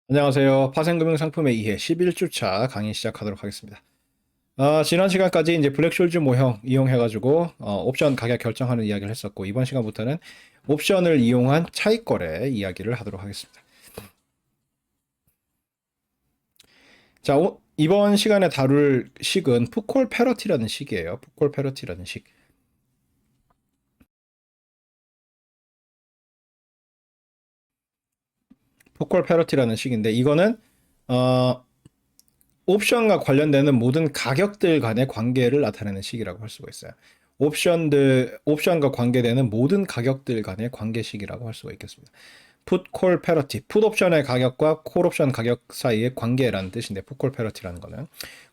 안녕하세요. 파생금융상품의 2회 11주차 강의 시작하도록 하겠습니다. 지난 시간까지 이제 블랙숄즈 모형 이용해가지고 옵션 가격 결정하는 이야기를 했었고, 이번 시간부터는 옵션을 이용한 차익거래 이야기를 하도록 하겠습니다. 자, 이번 시간에 다룰 식은 푸콜 패러티라는 식이에요. 푸콜 패러티라는 식. 푸콜 패러티라는 식인데, 이거는 옵션과 관련되는 모든 가격들 간의 관계를 나타내는 식이라고 할 수가 있어요. 옵션과 관계되는 모든 가격들 간의 관계식이라고 할 수가 있겠습니다. 풋, 콜, 패러티. 풋 옵션의 가격과 콜 옵션 가격 사이의 관계라는 뜻인데, 풋, 콜, 패러티라는 거는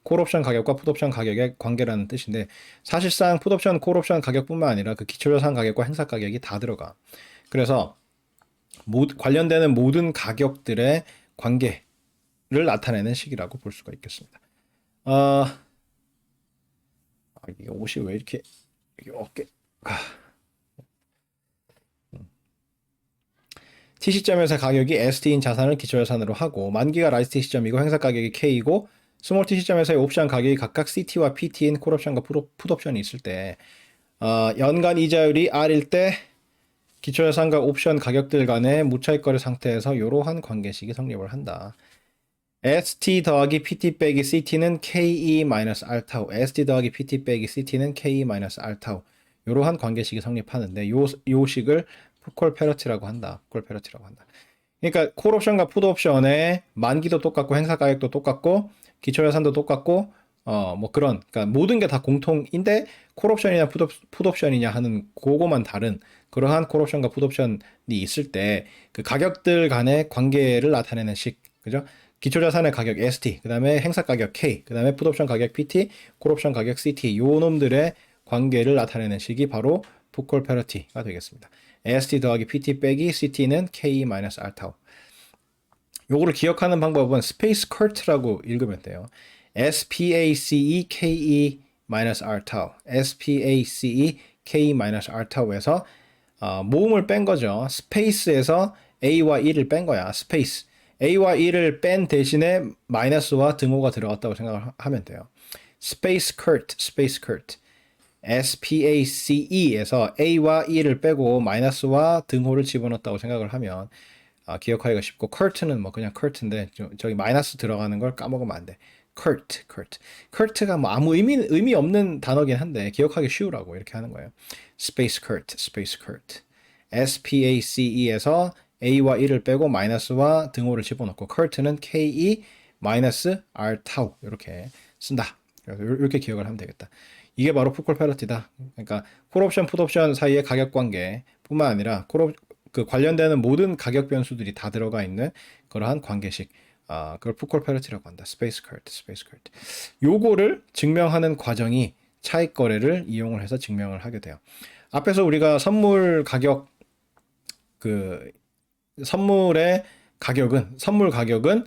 콜 옵션 가격과 풋 옵션 가격의 관계라는 뜻인데, 사실상 풋 옵션, 콜 옵션 가격뿐만 아니라 그 기초자산 가격과 행사 가격이 다 들어가. 그래서 관련되는 모든 가격들의 관계를 나타내는 식이라고 볼 수가 있겠습니다. 이게 옷이 왜 이렇게 어깨 T 시점에서 가격이 ST인 자산을 기초자산으로 하고, 만기가 라이트 T 시점이고 행사 가격이 K이고, 스몰 T 시점에서의 옵션 가격이 각각 CT와 PT인 콜옵션과 풋옵션이 있을 때, 연간 이자율이 R일 때 기초자산과 옵션 가격들 간의 무차익거래 상태에서 이러한 관계식이 성립을 한다. ST 더하기 PT 빼기 CT는 KE-R 타우, ST 더하기 PT 빼기 CT는 KE-R 타우, 이러한 관계식이 성립하는데, 요 식을 콜 패러티라고 한다. 콜 패러티라고 한다. 그러니까 콜 옵션과 풋 옵션의 만기도 똑같고 행사 가격도 똑같고 기초 예산도 똑같고 뭐 그런, 그러니까 모든 게 다 공통인데 콜 옵션이냐 풋 옵션이냐 하는 그거만 다른 그러한 콜 옵션과 풋 옵션이 있을 때 그 가격들 간의 관계를 나타내는 식, 그죠? 기초자산의 가격 ST, 그 다음에 행사 가격 K, 그 다음에 풋옵션 가격 PT, 콜옵션 가격 CT, 요 놈들의 관계를 나타내는 식이 바로 풋콜 패러티가 되겠습니다. ST 더하기 PT 빼기 CT는 K-R 타우. 요거를 기억하는 방법은 스페이스 커트라고 읽으면 돼요. SPACE KE-R 타우, SPACE K-R 타우에서 모음을 뺀 거죠. 스페이스에서 A와 E를 뺀 거야. 스페이스. A와 E를 뺀 대신에 마이너스와 등호가 들어갔다고 생각하면 돼요. 스페이스 커트, 스페이스 커트. SPACE에서 A와 E를 빼고 마이너스와 등호를 집어넣었다고 생각을 하면 기억하기가 쉽고, curt는 뭐 그냥 curt인데 저기 마이너스 들어가는 걸 까먹으면 안 돼. curt가 뭐 아무 의미 없는 단어긴 한데 기억하기 쉬우라고 이렇게 하는 거예요. space curt. SPACE에서 A와 E를 빼고 마이너스와 등호를 집어넣고, curt는 KE-R 타우 이렇게 쓴다. 그래서 이렇게 기억을 하면 되겠다. 이게 바로 풋콜 패러티다. 그러니까 콜옵션, 풋옵션 사이의 가격 관계뿐만 아니라 그 관련되는 모든 가격 변수들이 다 들어가 있는 그러한 관계식. 그걸 풋콜 패러티라고 한다. 스페이스 커트. 요거를 증명하는 과정이 차익 거래를 이용을 해서 증명을 하게 돼요. 앞에서 우리가 선물 가격은 선물 가격은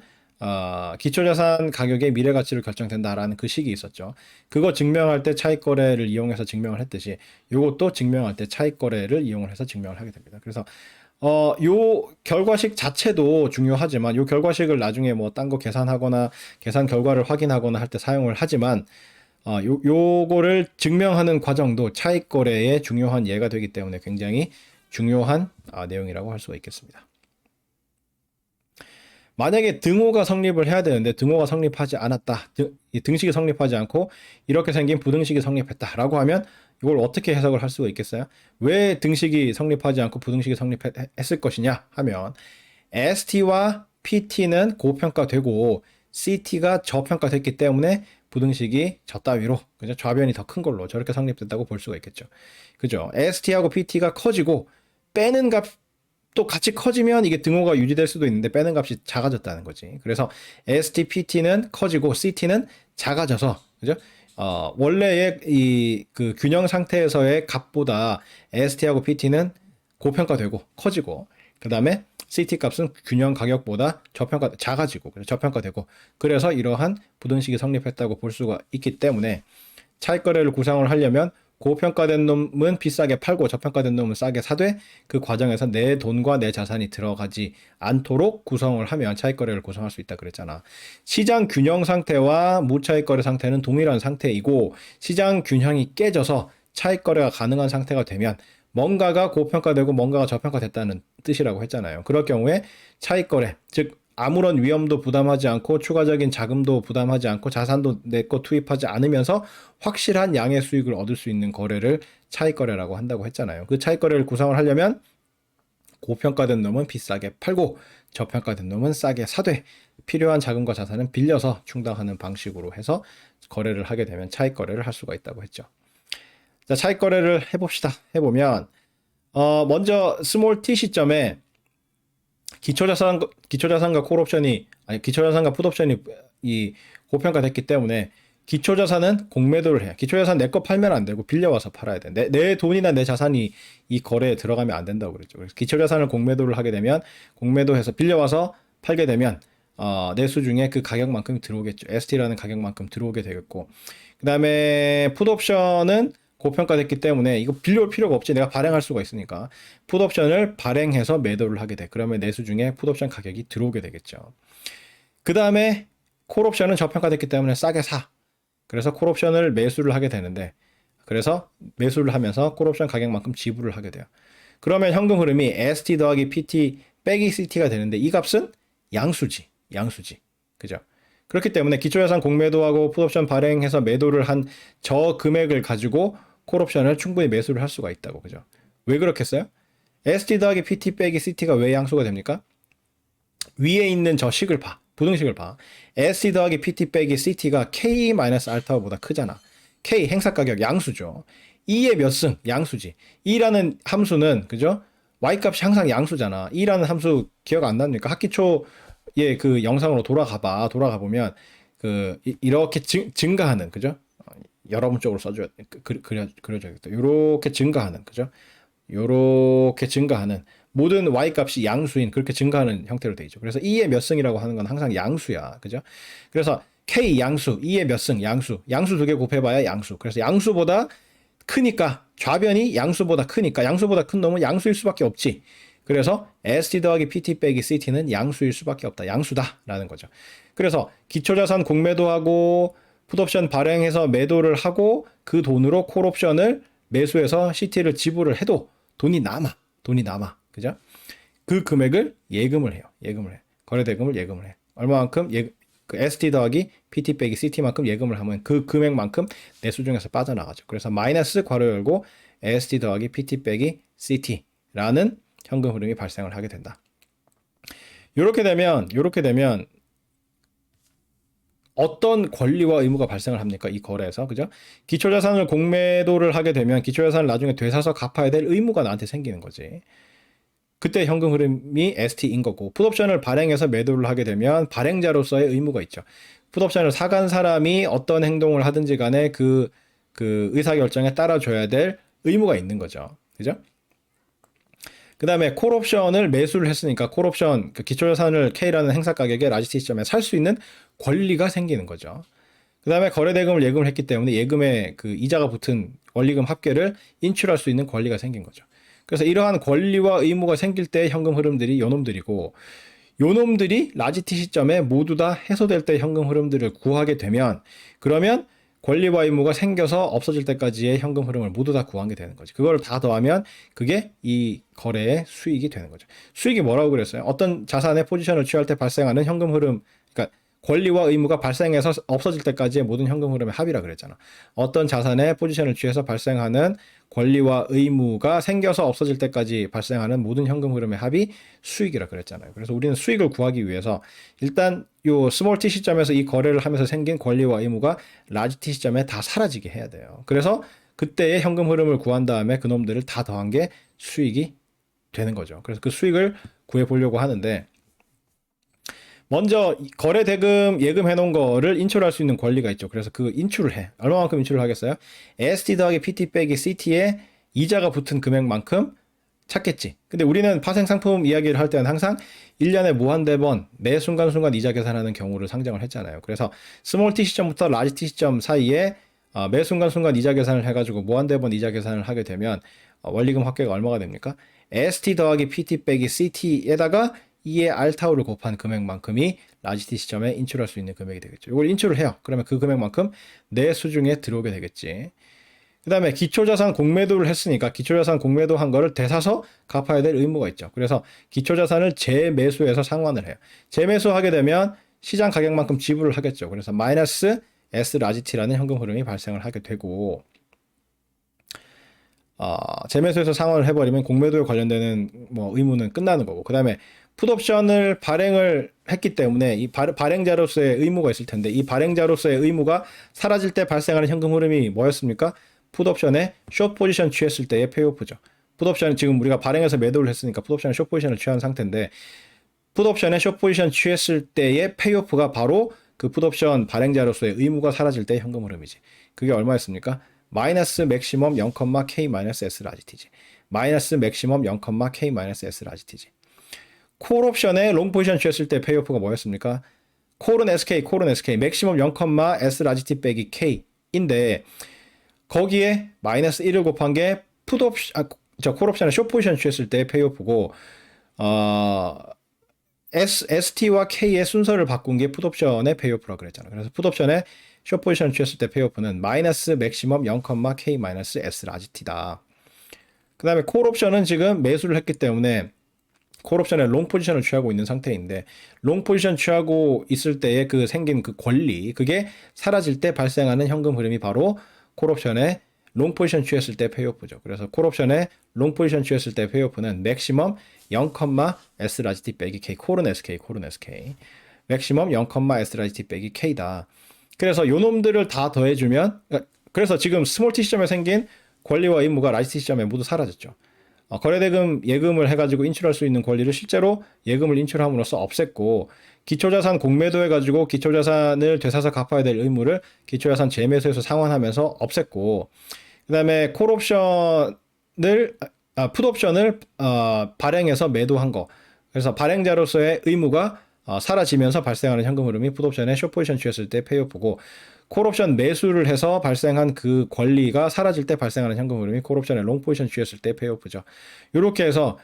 기초자산 가격의 미래 가치를 결정된다라는 그 식이 있었죠. 그거 증명할 때 차익 거래를 이용해서 증명을 했듯이 요것도 증명할 때 차익 거래를 이용을 해서 증명을 하게 됩니다. 그래서 요 결과식 자체도 중요하지만, 요 결과식을 나중에 뭐 딴 거 계산하거나 계산 결과를 확인하거나 할 때 사용을 하지만, 요거를 증명하는 과정도 차익 거래의 중요한 예가 되기 때문에 굉장히 중요한 내용이라고 할 수가 있겠습니다. 만약에 등호가 성립을 해야 되는데 등호가 성립하지 않았다, 등식이 성립하지 않고 이렇게 생긴 부등식이 성립했다라고 하면 이걸 어떻게 해석을 할 수가 있겠어요? 왜 등식이 성립하지 않고 부등식이 성립했을 것이냐 하면, ST와 PT는 고평가되고 CT가 저평가됐기 때문에 부등식이 저 따위로, 그죠? 좌변이 더 큰 걸로 저렇게 성립됐다고 볼 수가 있겠죠. 그죠? ST하고 PT가 커지고 빼는 값 또 같이 커지면 이게 등호가 유지될 수도 있는데 빼는 값이 작아졌다는 거지. 그래서 ST, PT는 커지고 CT는 작아져서, 그죠? 원래의 그 균형 상태에서의 값보다 ST하고 PT는 고평가되고 커지고, 그 다음에 CT 값은 균형 가격보다 작아지고, 그래서 저평가되고, 그래서 이러한 부등식이 성립했다고 볼 수가 있기 때문에 차익 거래를 구상을 하려면 고평가된 놈은 비싸게 팔고 저평가된 놈은 싸게 사되 그 과정에서 내 돈과 내 자산이 들어가지 않도록 구성을 하면 차익거래를 구성할 수 있다 그랬잖아. 시장 균형 상태와 무차익거래 상태는 동일한 상태이고 시장 균형이 깨져서 차익거래가 가능한 상태가 되면 뭔가가 고평가되고 뭔가가 저평가됐다는 뜻이라고 했잖아요. 그럴 경우에 차익거래, 즉 아무런 위험도 부담하지 않고 추가적인 자금도 부담하지 않고 자산도 내 거 투입하지 않으면서 확실한 양의 수익을 얻을 수 있는 거래를 차익거래라고 한다고 했잖아요. 그 차익거래를 구성을 하려면 고평가된 놈은 비싸게 팔고 저평가된 놈은 싸게 사되 필요한 자금과 자산은 빌려서 충당하는 방식으로 해서 거래를 하게 되면 차익거래를 할 수가 있다고 했죠. 자, 차익거래를 해봅시다. 해보면 먼저 스몰 t 시점에 기초자산과 콜옵션이 아니 기초자산과 풋옵션이 이 고평가됐기 때문에 기초자산은 공매도를 해요. 기초자산 내 거 팔면 안 되고 빌려와서 팔아야 돼. 내 돈이나 내 자산이 이 거래에 들어가면 안 된다고 그랬죠. 그래서 기초자산을 공매도를 하게 되면 공매도해서 빌려와서 팔게 되면 내수 중에 그 가격만큼 들어오겠죠. ST라는 가격만큼 들어오게 되겠고 그다음에 풋옵션은 고평가됐기 때문에 이거 빌려올 필요가 없지. 내가 발행할 수가 있으니까 풋옵션을 발행해서 매도를 하게 돼. 그러면 내수 중에 풋옵션 가격이 들어오게 되겠죠. 그 다음에 콜옵션은 저평가됐기 때문에 싸게 사. 그래서 콜옵션을 매수를 하게 되는데 그래서 매수를 하면서 콜옵션 가격만큼 지불을 하게 돼요. 그러면 현금 흐름이 ST 더하기 PT 빼기 CT가 되는데 이 값은 양수지. 그죠? 그렇기 때문에 기초자산 공매도하고 풋옵션 발행해서 매도를 한 저 금액을 가지고 콜옵션을 충분히 매수를 할 수가 있다고. 그죠? 왜 그렇겠어요? ST 더하기 PT 빼기 CT가 왜 양수가 됩니까? 위에 있는 저 식을 봐. 부등식을 봐. ST 더하기 PT 빼기 CT가 K-알파보다 크잖아. K 행사가격 양수죠. 2의 몇 승? 양수지. 2라는 함수는 그죠? Y값이 항상 양수잖아. 2라는 함수 기억 안 납니까? 학기 초에 그 영상으로 돌아가 보면 이렇게 증가하는 그죠? 여러분 쪽으로 써줘야 그려줘야겠다. 요렇게 증가하는 그죠? 요렇게 증가하는 모든 y값이 양수인 그렇게 증가하는 형태로 되어 있죠. 그래서 2의 몇 승이라고 하는 건 항상 양수야. 그죠? 그래서 k 양수, 2의 몇 승 양수 두 개 곱해봐야 양수. 그래서 양수보다 크니까 좌변이 양수보다 크니까 양수보다 큰 놈은 양수일 수밖에 없지. 그래서 ST 더하기 PT 빼기 CT는 양수일 수밖에 없다. 양수다라는 거죠. 그래서 기초자산 공매도하고 풋옵션 발행해서 매도를 하고 그 돈으로 콜옵션을 매수해서 CT를 지불을 해도 돈이 남아. 그죠? 그 금액을 예금을 해요. 거래대금을 예금을 해. 얼마만큼? 그 ST 더하기 PT 빼기 CT만큼 예금을 하면 그 금액만큼 내수 중에서 빠져나가죠. 그래서 마이너스 괄호 열고 ST 더하기 PT 빼기 CT라는 현금 흐름이 발생을 하게 된다. 이렇게 되면 어떤 권리와 의무가 발생을 합니까? 이 거래에서. 그죠? 기초자산을 공매도를 하게 되면 기초자산을 나중에 되사서 갚아야 될 의무가 나한테 생기는 거지. 그때 현금 흐름이 ST인 거고 풋옵션을 발행해서 매도를 하게 되면 발행자로서의 의무가 있죠. 풋옵션을 사간 사람이 어떤 행동을 하든지 간에 그 의사결정에 따라줘야 될 의무가 있는 거죠. 그죠? 그 다음에 콜옵션을 매수를 했으니까 콜옵션 기초자산을 K라는 행사 가격에 라지티 시점에 살 수 있는 권리가 생기는 거죠. 그 다음에 거래대금을 예금을 했기 때문에 예금에 그 이자가 붙은 원리금 합계를 인출할 수 있는 권리가 생긴 거죠. 그래서 이러한 권리와 의무가 생길 때 현금 흐름들이 요놈들이고 요놈들이 라지티 시점에 모두 다 해소될 때 현금 흐름들을 구하게 되면 그러면 권리와 의무가 생겨서 없어질 때까지의 현금 흐름을 모두 다 구하게 되는 거지. 그걸 다 더하면 그게 이 거래의 수익이 되는 거죠. 수익이 뭐라고 그랬어요? 어떤 자산의 포지션을 취할 때 발생하는 현금 흐름, 그러니까 권리와 의무가 발생해서 없어질 때까지의 모든 현금 흐름의 합이라 그랬잖아. 어떤 자산의 포지션을 취해서 발생하는 권리와 의무가 생겨서 없어질 때까지 발생하는 모든 현금 흐름의 합이 수익이라 그랬잖아요. 그래서 우리는 수익을 구하기 위해서 일단 요 스몰 t 시점에서 이 거래를 하면서 생긴 권리와 의무가 라지 t 시점에 다 사라지게 해야 돼요. 그래서 그때의 현금 흐름을 구한 다음에 그놈들을 다 더한 게 수익이 되는 거죠. 그래서 그 수익을 구해 보려고 하는데 먼저 거래 대금 예금해 놓은 거를 인출할 수 있는 권리가 있죠. 그래서 그 인출을 해. 얼마만큼 인출을 하겠어요? ST 더하기 PT 빼기 CT에 이자가 붙은 금액만큼 찾겠지. 근데 우리는 파생 상품 이야기를 할 때는 항상 1년에 무한대번 매 순간순간 이자 계산하는 경우를 상정을 했잖아요. 그래서 스몰 t 시점부터 라지 t 시점 사이에 매 순간순간 이자 계산을 해가지고 무한대번 이자 계산을 하게 되면 원리금 합계가 얼마가 됩니까? ST 더하기 PT 빼기 CT에다가 2의 알타우를 곱한 금액만큼이 라지 T 시점에 인출할 수 있는 금액이 되겠죠. 이걸 인출을 해요. 그러면 그 금액만큼 내 수중에 들어오게 되겠지. 그 다음에 기초자산 공매도를 했으니까 기초자산 공매도 한 거를 되사서 갚아야 될 의무가 있죠. 그래서 기초자산을 재매수해서 상환을 해요. 재매수하게 되면 시장 가격만큼 지불을 하겠죠. 그래서 마이너스 S 라지 T라는 현금 흐름이 발생을 하게 되고, 재매수해서 상환을 해버리면 공매도에 관련되는 뭐 의무는 끝나는 거고, 그 다음에 풋옵션을 발행을 했기 때문에 이 발행자로서의 의무가 있을 텐데, 이 발행자로서의 의무가 사라질 때 발생하는 현금 흐름이 뭐였습니까? 풋옵션에 숏 포지션 취했을 때의 페이오프죠. 풋옵션은 지금 우리가 발행해서 매도를 했으니까 풋옵션에 숏 포지션을 취한 상태인데, 풋옵션에 숏 포지션 취했을 때의 페이오프가 바로 그 풋옵션 발행자로서의 의무가 사라질 때의 현금 흐름이지. 그게 얼마였습니까? 마이너스 맥시멈 0,K 마이너스 S 라지 T지. 마이너스 맥시멈 0,K 마이너스 S 라지 T지. 콜 옵션에 롱 포지션 취했을 때 페이오프가 뭐였습니까? 콜은 SK, 맥시멈 0, S 라지 T 빼기 K인데, 거기에 마이너스 1을 곱한 게 콜 옵션에 숏 포지션 취했을 때 페이오프고, ST와 K의 순서를 바꾼 게 풋옵션의 페이오프라고 그랬잖아. 그래서 풋옵션에 숏 포지션 취했을 때 페이오프는 마이너스 맥시멈 0, K 마이너스 S 라지 T다. 그 다음에 콜 옵션은 지금 매수를 했기 때문에 콜 옵션에 롱 포지션을 취하고 있는 상태인데, 롱 포지션 취하고 있을 때에 그 생긴 그 권리, 그게 사라질 때 발생하는 현금 흐름이 바로 콜 옵션에 롱 포지션 취했을 때 페이오프죠. 그래서 콜 옵션에 롱 포지션 취했을 때 페이오프는 맥시멈 0, S 라지 T 빼기 K, 콜은 SK. 맥시멈 0, S 라지 T 빼기 K다. 그래서 요 놈들을 다 더해주면, 그래서 지금 스몰 T 시점에 생긴 권리와 의무가 라지 T 시점에 모두 사라졌죠. 거래대금 예금을 해가지고 인출할 수 있는 권리를 실제로 예금을 인출함으로써 없앴고, 기초자산 공매도 해가지고 기초자산을 되사서 갚아야 될 의무를 기초자산 재매수해서 상환하면서 없앴고, 그 다음에 풋옵션을 발행해서 매도한 거. 그래서 발행자로서의 의무가 사라지면서 발생하는 현금 흐름이 풋옵션에 숏포지션 취했을 때 페이오프고, 콜옵션 매수를 해서 발생한 그 권리가 사라질 때 발생하는 현금 흐름이 콜옵션에 롱포지션 취했을 때 페이오프죠. 이렇게 해서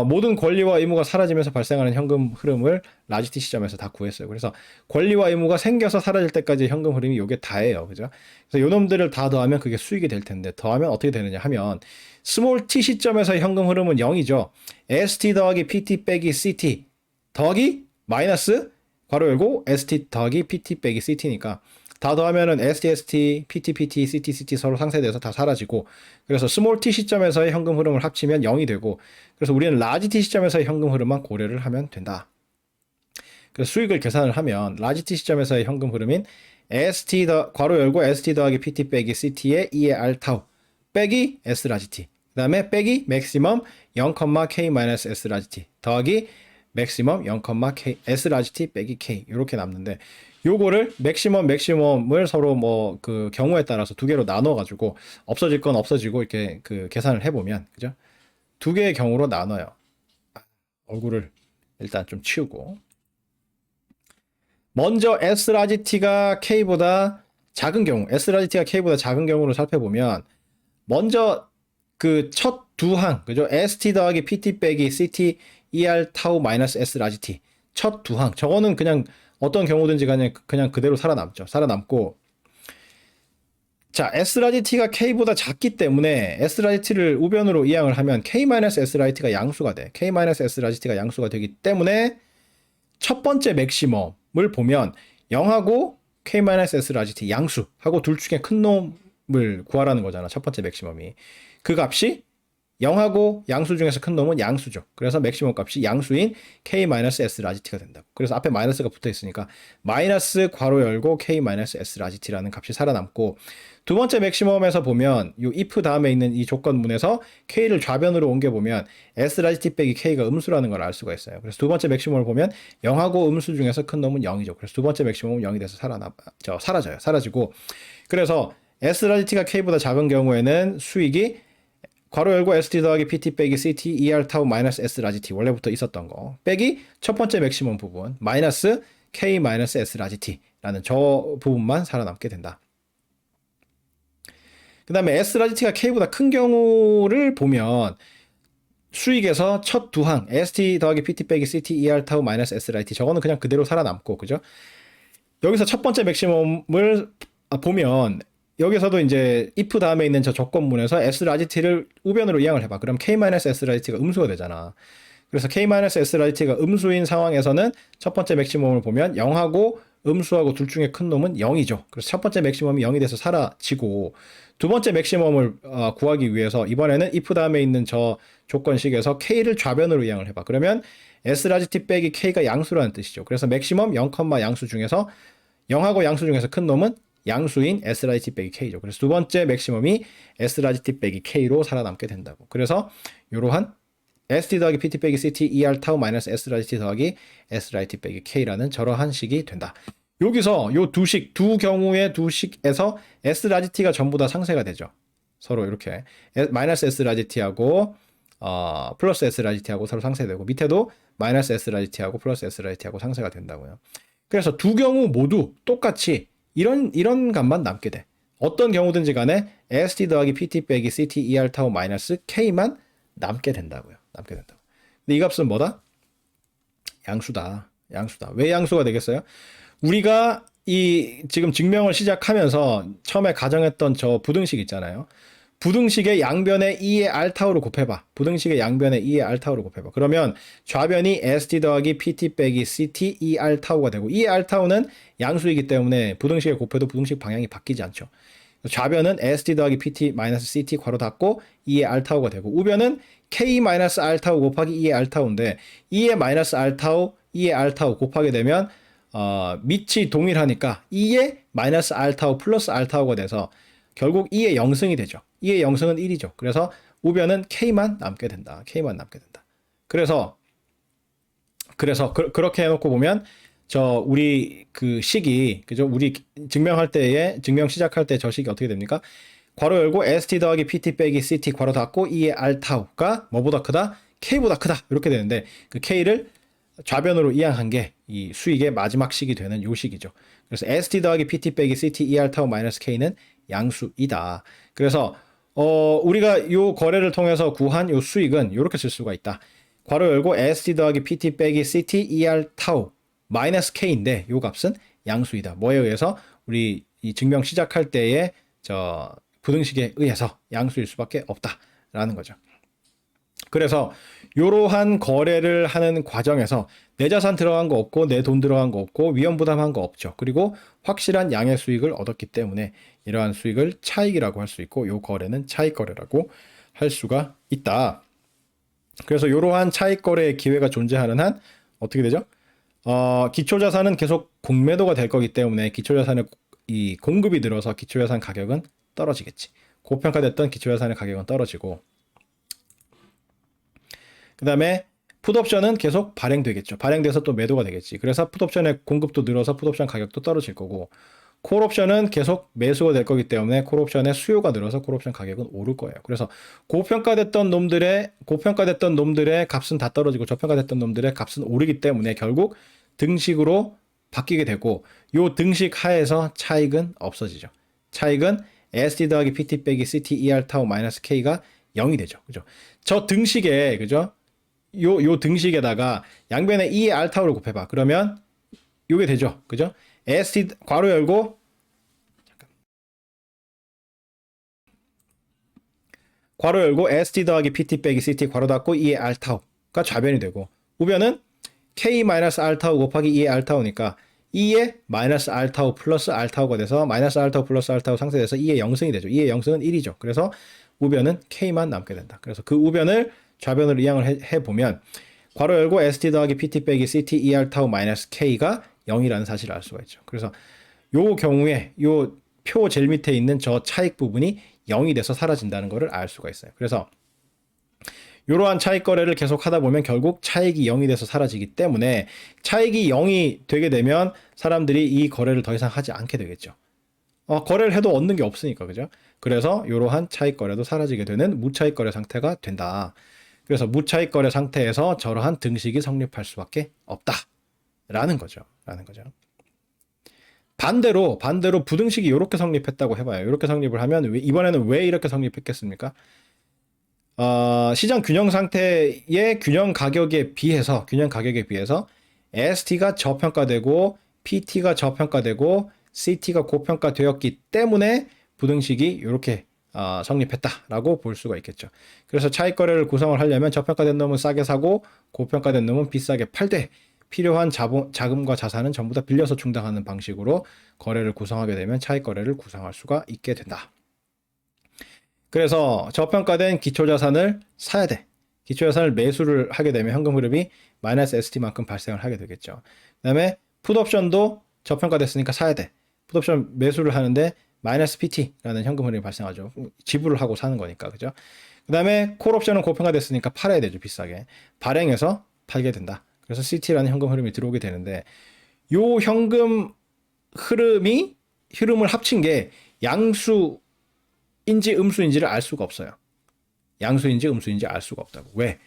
모든 권리와 의무가 사라지면서 발생하는 현금 흐름을 라지 T 시점에서 다 구했어요. 그래서 권리와 의무가 생겨서 사라질 때까지 현금 흐름이 요게 다예요. 그죠? 그래서 요 놈들을 다 더하면 그게 수익이 될 텐데, 더하면 어떻게 되느냐 하면 스몰 t 시점에서의 현금 흐름은 0이죠. ST 더하기 PT 빼기 CT 더하기 마이너스 괄호 열고 ST 더하기 PT 빼기 CT니까 다 더하면은 ST, PT, CT 서로 상쇄돼서 다 사라지고, 그래서 스몰 t 시점에서의 현금 흐름을 합치면 0이 되고, 그래서 우리는 라지 t 시점에서의 현금 흐름만 고려를 하면 된다. 그래서 수익을 계산을 하면 라지 t 시점에서의 현금 흐름인 괄호 열고 ST 더하기 PT 빼기 CT의 2의 R 타우 빼기 S 라지 T, 그 다음에 빼기 맥시멈 0, K 마이너스 S 라지 T 더하기 맥시멈 0, K S 라지 T 빼기 K, 이렇게 남는데, 요거를 맥시멈을 서로 뭐 그 경우에 따라서 두 개로 나눠 가지고 없어질 건 없어지고 이렇게 그 계산을 해보면, 그죠? 두 개의 경우로 나눠요. 얼굴을 일단 좀 치우고, 먼저 S 라지 T가 K보다 작은 경우, S 라지 T가 K보다 작은 경우를 살펴보면, 먼저 그 첫 두 항, 그죠? ST 더하기 PT 빼기 CT ER 타우 마이너스 S 라지 T 첫 두 항, 저거는 그냥 어떤 경우든지 그냥 그대로 살아남죠. 살아남고, 자, S 라지 T가 K보다 작기 때문에 S 라지 T를 우변으로 이항을 하면 K-S 라지 T가 양수가 돼. K-S 라지 T가 양수가 되기 때문에 첫 번째 맥시멈을 보면 0하고 K-S 라지 T 양수하고 둘 중에 큰 놈을 구하라는 거잖아. 첫 번째 맥시멈이. 그 값이 0하고 양수 중에서 큰 놈은 양수죠. 그래서 맥시멈 값이 양수인 K-S 라지 T가 된다고. 그래서 앞에 마이너스가 붙어 있으니까 마이너스 괄호 열고 K-S 라지 T라는 값이 살아남고, 두 번째 맥시멈에서 보면 이 if 다음에 있는 이 조건문에서 K를 좌변으로 옮겨보면 S 라지 T 빼기 K가 음수라는 걸 알 수가 있어요. 그래서 두 번째 맥시멈을 보면 0하고 음수 중에서 큰 놈은 0이죠. 그래서 두 번째 맥시멈은 0이 돼서 사라져요. 사라지고, 그래서 S 라지 T가 K보다 작은 경우에는 수익이 괄호 열고 ST 더하기 PT 빼기 CT ER 타우 마이너스 S 라지 T, 원래부터 있었던 거 빼기 첫 번째 맥시멈 부분 마이너스 K 마이너스 S 라지 T라는 저 부분만 살아남게 된다. 그 다음에 S 라지 T가 K보다 큰 경우를 보면 수익에서 첫 두 항 ST 더하기 PT 빼기 CT ER 타우 마이너스 S 라지 T 저거는 그냥 그대로 살아남고 그죠? 여기서 첫 번째 맥시멈을 보면 여기서도 이제 if 다음에 있는 저 조건문에서 S 라지 T를 우변으로 이항을 해봐. 그럼 K-S 라지 T가 음수가 되잖아. 그래서 K-S 라지 T가 음수인 상황에서는 첫 번째 맥시멈을 보면 0하고 음수하고 둘 중에 큰 놈은 0이죠. 그래서 첫 번째 맥시멈이 0이 돼서 사라지고 두 번째 맥시멈을 구하기 위해서 이번에는 if 다음에 있는 저 조건식에서 K를 좌변으로 이항을 해봐. 그러면 S 라지 T 빼기 K가 양수라는 뜻이죠. 그래서 맥시멈 0, 양수 중에서 0하고 양수 중에서 큰 놈은 양수인 S 라지 T 빼기 K죠. 그래서 두 번째 맥시멈이 S 라지 T 빼기 K로 살아남게 된다고. 그래서 이러한 ST 더하기 PT 빼기 CT ER 타우 마이너스 S 라지 T 더하기 S 라지 T 빼기 K라는 저러한 식이 된다. 여기서 요 두 경우의 두 식에서 S 라지 T가 전부 다 상쇄가 되죠. 서로 이렇게 마이너스 S 라지 T하고 플러스 S 라지 T하고 서로 상쇄되고 밑에도 마이너스 S 라지 T하고 플러스 S 라지 T하고 상쇄가 된다고요. 그래서 두 경우 모두 똑같이 이런 값만 남게 돼. 어떤 경우든지 간에 ST 더하기 PT 빼기 CT ER 타우 마이너스 K만 남게 된다고요. 남게 된다고. 근데 이 값은 뭐다? 양수다. 양수다. 왜 양수가 되겠어요? 우리가 이 지금 증명을 시작하면서 처음에 가정했던 저 부등식 있잖아요. 부등식의 양변에 2의 알타우로 곱해봐. 부등식의 양변에 2의 알타우로 곱해봐. 그러면 좌변이 ST 더하기 PT 빼기 CT 2 알타우가 되고 2의 알타우는 양수이기 때문에 부등식에 곱해도 부등식 방향이 바뀌지 않죠. 좌변은 ST 더하기 PT 마이너스 CT 괄호 닫고 2의 알타우가 되고 우변은 K 마이너스 알타우 곱하기 2의 알타우인데 2의 마이너스 알타우 2의 알타우 곱하게 되면 밑이 동일하니까 2의 마이너스 알타우 플러스 알타우가 돼서 결국 2의 영승이 되죠. 2의 영승은 1이죠. 그래서 우변은 K만 남게 된다. K만 남게 된다. 그래서 그렇게 해놓고 보면 우리 그 식이 그죠? 우리 증명 시작할 때 저 식이 어떻게 됩니까? 괄호 열고 ST 더하기 PT 빼기 CT 괄호 닫고 2의 알타우가 뭐보다 크다? K보다 크다. 이렇게 되는데 그 K를 좌변으로 이항한 게 이 수익의 마지막 식이 되는 요 식이죠. 그래서 ST 더하기 PT 빼기 CT ER 타우 마이너스 K는 양수이다. 그래서 우리가 요 거래를 통해서 구한 요 수익은 이렇게 쓸 수가 있다. 괄호 열고 ST 더하기 PT 빼기 CT ER 타우 마이너스 K인데 요 값은 양수이다. 뭐에 의해서? 우리 이 증명 시작할 때의 저 부등식에 의해서 양수일 수밖에 없다라는 거죠. 그래서 이러한 거래를 하는 과정에서 내 자산 들어간 거 없고 내 돈 들어간 거 없고 위험 부담한 거 없죠. 그리고 확실한 양의 수익을 얻었기 때문에 이러한 수익을 차익이라고 할 수 있고 이 거래는 차익 거래라고 할 수가 있다. 그래서 이러한 차익 거래의 기회가 존재하는 한 어떻게 되죠? 기초자산은 계속 공매도가 될 거기 때문에 기초자산의 이 공급이 늘어서 기초자산 가격은 떨어지겠지. 고평가됐던 기초자산의 가격은 떨어지고 그 다음에 풋옵션은 계속 발행되겠죠. 발행돼서 또 매도가 되겠지. 그래서 풋옵션의 공급도 늘어서 풋옵션 가격도 떨어질 거고 콜옵션은 계속 매수가 될 거기 때문에 콜옵션의 수요가 늘어서 콜옵션 가격은 오를 거예요. 그래서 고평가됐던 놈들의 값은 다 떨어지고 저평가됐던 놈들의 값은 오르기 때문에 결국 등식으로 바뀌게 되고 요 등식 하에서 차익은 없어지죠. 차익은 ST 더하기 PT 빼기 CT ER 타우 마이너스 K가 0이 되죠. 그죠? 저 등식에 그죠? 요 등식에다가 양변에 2의 알타우를 곱해봐. 그러면 요게 되죠. 그죠? ST 괄호 열고 괄호 열고 ST 더하기 PT 빼기 CT 괄호 닫고 2의 알타우가 좌변이 되고 우변은 K 마이너스 알타우 곱하기 2의 알타우니까 2의 마이너스 알타우 플러스 알타우가 돼서 마이너스 알타우 플러스 알타우 상쇄돼서 2의 영승이 되죠. 2의 영승은 1이죠. 그래서 우변은 K만 남게 된다. 그래서 그 우변을 좌변으로 이항을 해보면 괄호 열고 ST 더하기 PT 빼기 CT ER 타우 마이너스 K가 0이라는 사실을 알 수가 있죠. 그래서 요 경우에 요 표 제일 밑에 있는 저 차익 부분이 0이 돼서 사라진다는 것을 알 수가 있어요. 그래서 이러한 차익 거래를 계속 하다 보면 결국 차익이 0이 돼서 사라지기 때문에 차익이 0이 되게 되면 사람들이 이 거래를 더 이상 하지 않게 되겠죠. 거래를 해도 얻는 게 없으니까 그죠? 그래서 이러한 차익 거래도 사라지게 되는 무차익 거래 상태가 된다. 그래서 무차익 거래 상태에서 저러한 등식이 성립할 수밖에 없다라는 거죠. 반대로 부등식이 이렇게 성립했다고 해봐요. 이렇게 성립을 하면 이번에는 왜 이렇게 성립했겠습니까? 시장 균형 상태의 균형 가격에 비해서 ST가 저평가되고 PT가 저평가되고 CT가 고평가되었기 때문에 부등식이 이렇게 성립했다라고 볼 수가 있겠죠. 그래서 차익 거래를 구성을 하려면 저평가된 놈은 싸게 사고 고평가된 놈은 비싸게 팔되 필요한 자금과 자산은 전부 다 빌려서 충당하는 방식으로 거래를 구성하게 되면 차익 거래를 구성할 수가 있게 된다. 그래서 저평가된 기초자산을 사야 돼. 기초자산을 매수를 하게 되면 현금 흐름이 마이너스 ST만큼 발생을 하게 되겠죠. 그 다음에 풋옵션도 저평가됐으니까 사야 돼. 풋옵션 매수를 하는데 마이너스 PT라는 현금 흐름이 발생하죠. 지불을 하고 사는 거니까. 그죠? 그 다음에 콜옵션은 고평가됐으니까 팔아야 되죠. 비싸게. 발행해서 팔게 된다. 그래서 CT라는 현금 흐름이 들어오게 되는데 요 현금 흐름을 합친 게 양수인지 음수인지를 알 수가 없어요. 양수인지 음수인지 알 수가 없다고. 왜?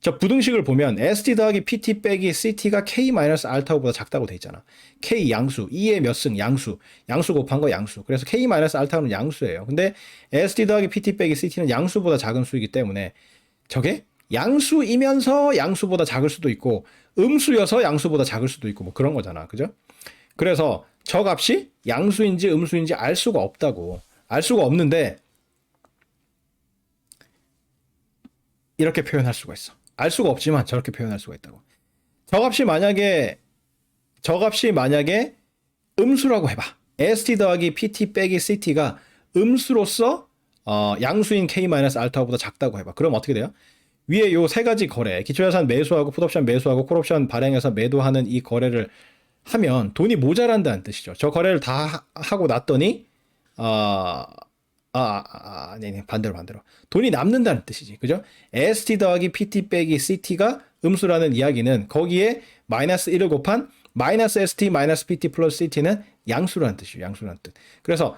저 부등식을 보면 ST 더하기 PT 빼기 CT가 K-알타보다 작다고 돼 있잖아. K 양수, 2의 몇 승 양수 곱한 거 양수. 그래서 K-알타는 양수예요. 근데 ST 더하기 PT 빼기 CT는 양수보다 작은 수이기 때문에 저게 양수이면서 양수보다 작을 수도 있고 음수여서 양수보다 작을 수도 있고 뭐 그런 거잖아. 그죠? 그래서 저 값이 양수인지 음수인지 알 수가 없다고. 알 수가 없는데 이렇게 표현할 수가 있어. 알 수가 없지만 저렇게 표현할 수가 있다고. 저 값이 만약에 음수라고 해봐. ST 더하기 PT 빼기 CT가 음수로서 양수인 K-알타보다 작다고 해봐. 그럼 어떻게 돼요? 위에 요 세 가지 거래, 기초자산 매수하고 풋옵션 매수하고 콜옵션 발행해서 매도하는 이 거래를 하면 돈이 모자란다는 뜻이죠. 저 거래를 다 하고 났더니 네, 반대로. 돈이 남는다는 뜻이지. 그죠? ST 더하기 PT 빼기 CT가 음수라는 이야기는 거기에 마이너스 1을 곱한 마이너스 ST 마이너스 PT 플러스 CT는 양수라는 뜻이에요. 양수라는 뜻. 그래서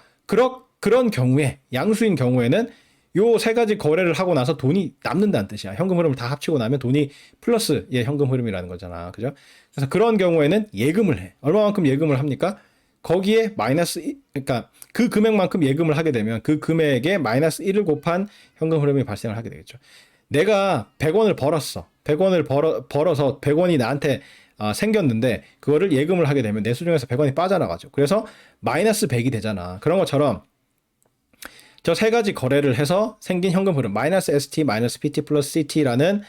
그런 경우에, 양수인 경우에는 요 세 가지 거래를 하고 나서 돈이 남는다는 뜻이야. 현금 흐름을 다 합치고 나면 돈이 플러스의 현금 흐름이라는 거잖아. 그죠? 그래서 그런 경우에는 예금을 해. 얼마만큼 예금을 합니까? 거기에 그러니까 그 금액만큼 예금을 하게 되면 그 금액에 마이너스 1을 곱한 현금 흐름이 발생을 하게 되겠죠. 내가 100원을 벌었어. 100원을 벌어서 100원이 나한테 생겼는데 그거를 예금을 하게 되면 내 수중에서 100원이 빠져나가죠. 그래서 마이너스 100이 되잖아. 그런 것처럼 저 세 가지 거래를 해서 생긴 현금 흐름 마이너스 ST 마이너스 PT 플러스 CT라는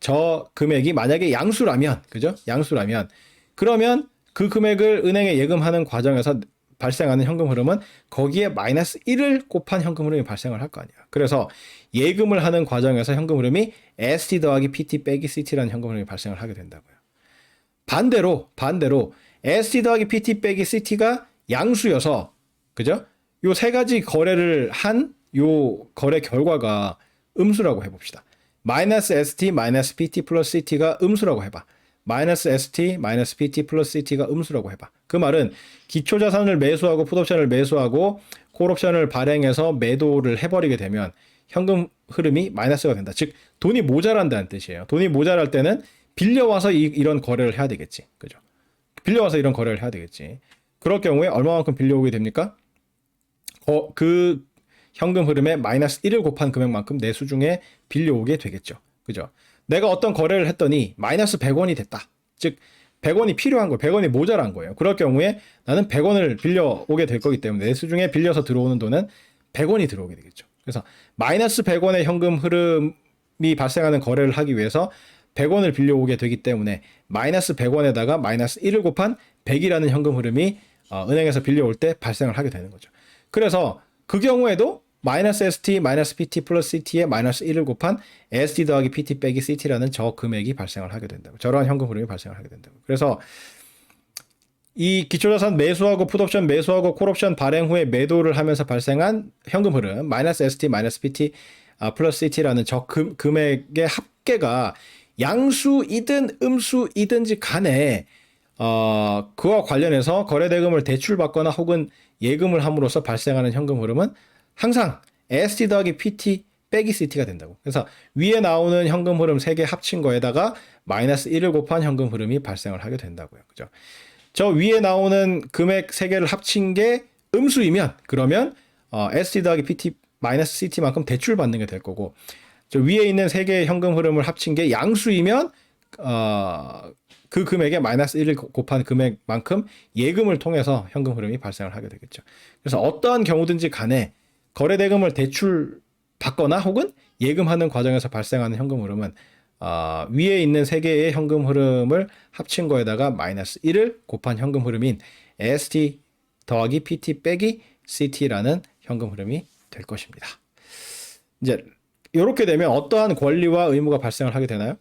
저 금액이 만약에 양수라면, 그죠? 양수라면 그러면 그 금액을 은행에 예금하는 과정에서 발생하는 현금 흐름은 거기에 마이너스 1을 곱한 현금 흐름이 발생을 할 거 아니야. 그래서 예금을 하는 과정에서 현금 흐름이 ST 더하기 PT 빼기 CT라는 현금 흐름이 발생을 하게 된다고요. 반대로 ST 더하기 PT 빼기 CT가 양수여서, 그죠? 요 세 가지 거래를 한 요 거래 결과가 음수라고 해봅시다. 마이너스 ST 마이너스 PT 플러스 CT가 음수라고 해봐. 마이너스 ST 마이너스 PT 플러스 CT가 음수라고 해봐. 그 말은 기초자산을 매수하고 풋옵션을 매수하고 콜옵션을 발행해서 매도를 해버리게 되면 현금 흐름이 마이너스가 된다. 즉 돈이 모자란다는 뜻이에요. 돈이 모자랄 때는 빌려와서 이런 거래를 해야 되겠지. 그죠? 빌려와서 이런 거래를 해야 되겠지. 그럴 경우에 얼마만큼 빌려오게 됩니까? 그 현금 흐름에 마이너스 1을 곱한 금액만큼 내 수중에 빌려오게 되겠죠. 그죠? 내가 어떤 거래를 했더니 마이너스 100원이 됐다. 즉 100원이 필요한 거예요. 100원이 모자란 거예요. 그럴 경우에 나는 100원을 빌려오게 될 거기 때문에 내 수중에 빌려서 들어오는 돈은 100원이 들어오게 되겠죠. 그래서 마이너스 100원의 현금 흐름이 발생하는 거래를 하기 위해서 100원을 빌려오게 되기 때문에 마이너스 100원에다가 마이너스 1을 곱한 100이라는 현금 흐름이 은행에서 빌려올 때 발생을 하게 되는 거죠. 그래서 그 경우에도 마이너스 ST 마이너스 PT 플러스 CT에 마이너스 1을 곱한 ST 더하기 PT 빼기 CT라는 저 금액이 발생을 하게 된다고. 저러한 현금 흐름이 발생을 하게 된다고. 그래서 이 기초자산 매수하고 풋옵션 매수하고 콜옵션 발행 후에 매도를 하면서 발생한 현금 흐름 마이너스 ST 마이너스 PT 플러스 CT라는 저 금액의 합계가 양수이든 음수이든지 간에 그와 관련해서 거래대금을 대출받거나 혹은 예금을 함으로써 발생하는 현금 흐름은 항상 ST 더하기 PT 빼기 CT가 된다고. 그래서 위에 나오는 현금 흐름 3개 합친 거에다가 마이너스 1을 곱한 현금 흐름이 발생을 하게 된다고요. 그죠? 저 위에 나오는 금액 세 개를 합친 게 음수이면 그러면 ST 더하기 PT 마이너스 CT만큼 대출 받는 게 될 거고, 저 위에 있는 세 개의 현금 흐름을 합친 게 양수이면 그 금액에 마이너스 1을 곱한 금액만큼 예금을 통해서 현금 흐름이 발생을 하게 되겠죠. 그래서 어떠한 경우든지 간에 거래대금을 대출 받거나 혹은 예금하는 과정에서 발생하는 현금 흐름은 위에 있는 세 개의 현금 흐름을 합친 거에다가 마이너스 1을 곱한 현금 흐름인 ST 더하기 PT 빼기 CT라는 현금 흐름이 될 것입니다. 이제 이렇게 되면 어떠한 권리와 의무가 발생을 하게 되나요?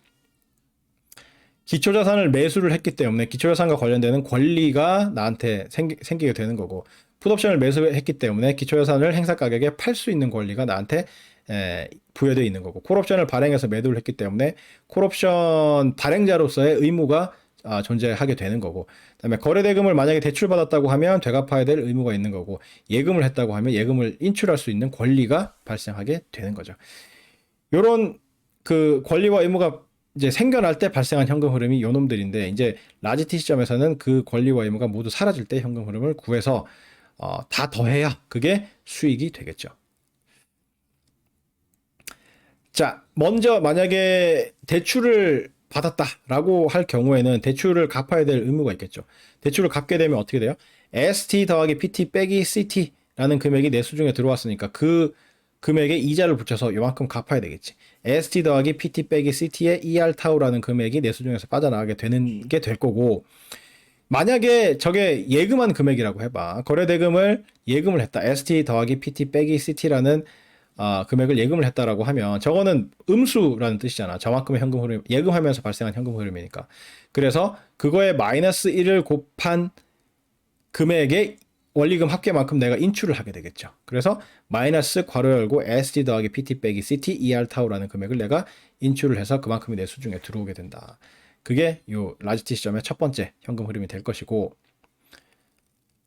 기초자산을 매수를 했기 때문에 기초자산과 관련되는 권리가 나한테 생기게 되는 거고, 풋옵션을 매수했기 때문에 기초자산을 행사가격에 팔 수 있는 권리가 나한테 부여되어 있는 거고, 콜옵션을 발행해서 매도를 했기 때문에 콜옵션 발행자로서의 의무가 존재하게 되는 거고, 그다음에 거래대금을 만약에 대출받았다고 하면 되갚아야 될 의무가 있는 거고, 예금을 했다고 하면 예금을 인출할 수 있는 권리가 발생하게 되는 거죠. 요런 그 권리와 의무가 이제 생겨날 때 발생한 현금 흐름이 요 놈들인데, 이제 라지티 시점에서는 그 권리와 의무가 모두 사라질 때 현금 흐름을 구해서 다 더해야 그게 수익이 되겠죠. 자, 먼저 만약에 대출을 받았다라고 할 경우에는 대출을 갚아야 될 의무가 있겠죠. 대출을 갚게 되면 어떻게 돼요? ST 더하기 PT 빼기 CT라는 금액이 내 수중에 들어왔으니까 그 금액에 이자를 붙여서 요만큼 갚아야 되겠지. ST 더하기 PT 빼기 CT의 ER 타우라는 금액이 내 수중에서 빠져나가게 되는 게 될 거고, 만약에 저게 예금한 금액이라고 해봐. 거래대금을 예금을 했다. ST 더하기 PT 빼기 CT라는 금액을 예금을 했다라고 하면 저거는 음수라는 뜻이잖아. 저만큼의 현금 흐름, 예금하면서 발생한 현금 흐름이니까. 그래서 그거에 마이너스 1을 곱한 금액의 원리금 합계만큼 내가 인출을 하게 되겠죠. 그래서 마이너스 괄호 열고 ST 더하기 PT 빼기 CT ER 타우라는 금액을 내가 인출을 해서 그만큼이 내 수중에 들어오게 된다. 그게 요 라지티 시점의 첫 번째 현금 흐름이 될 것이고,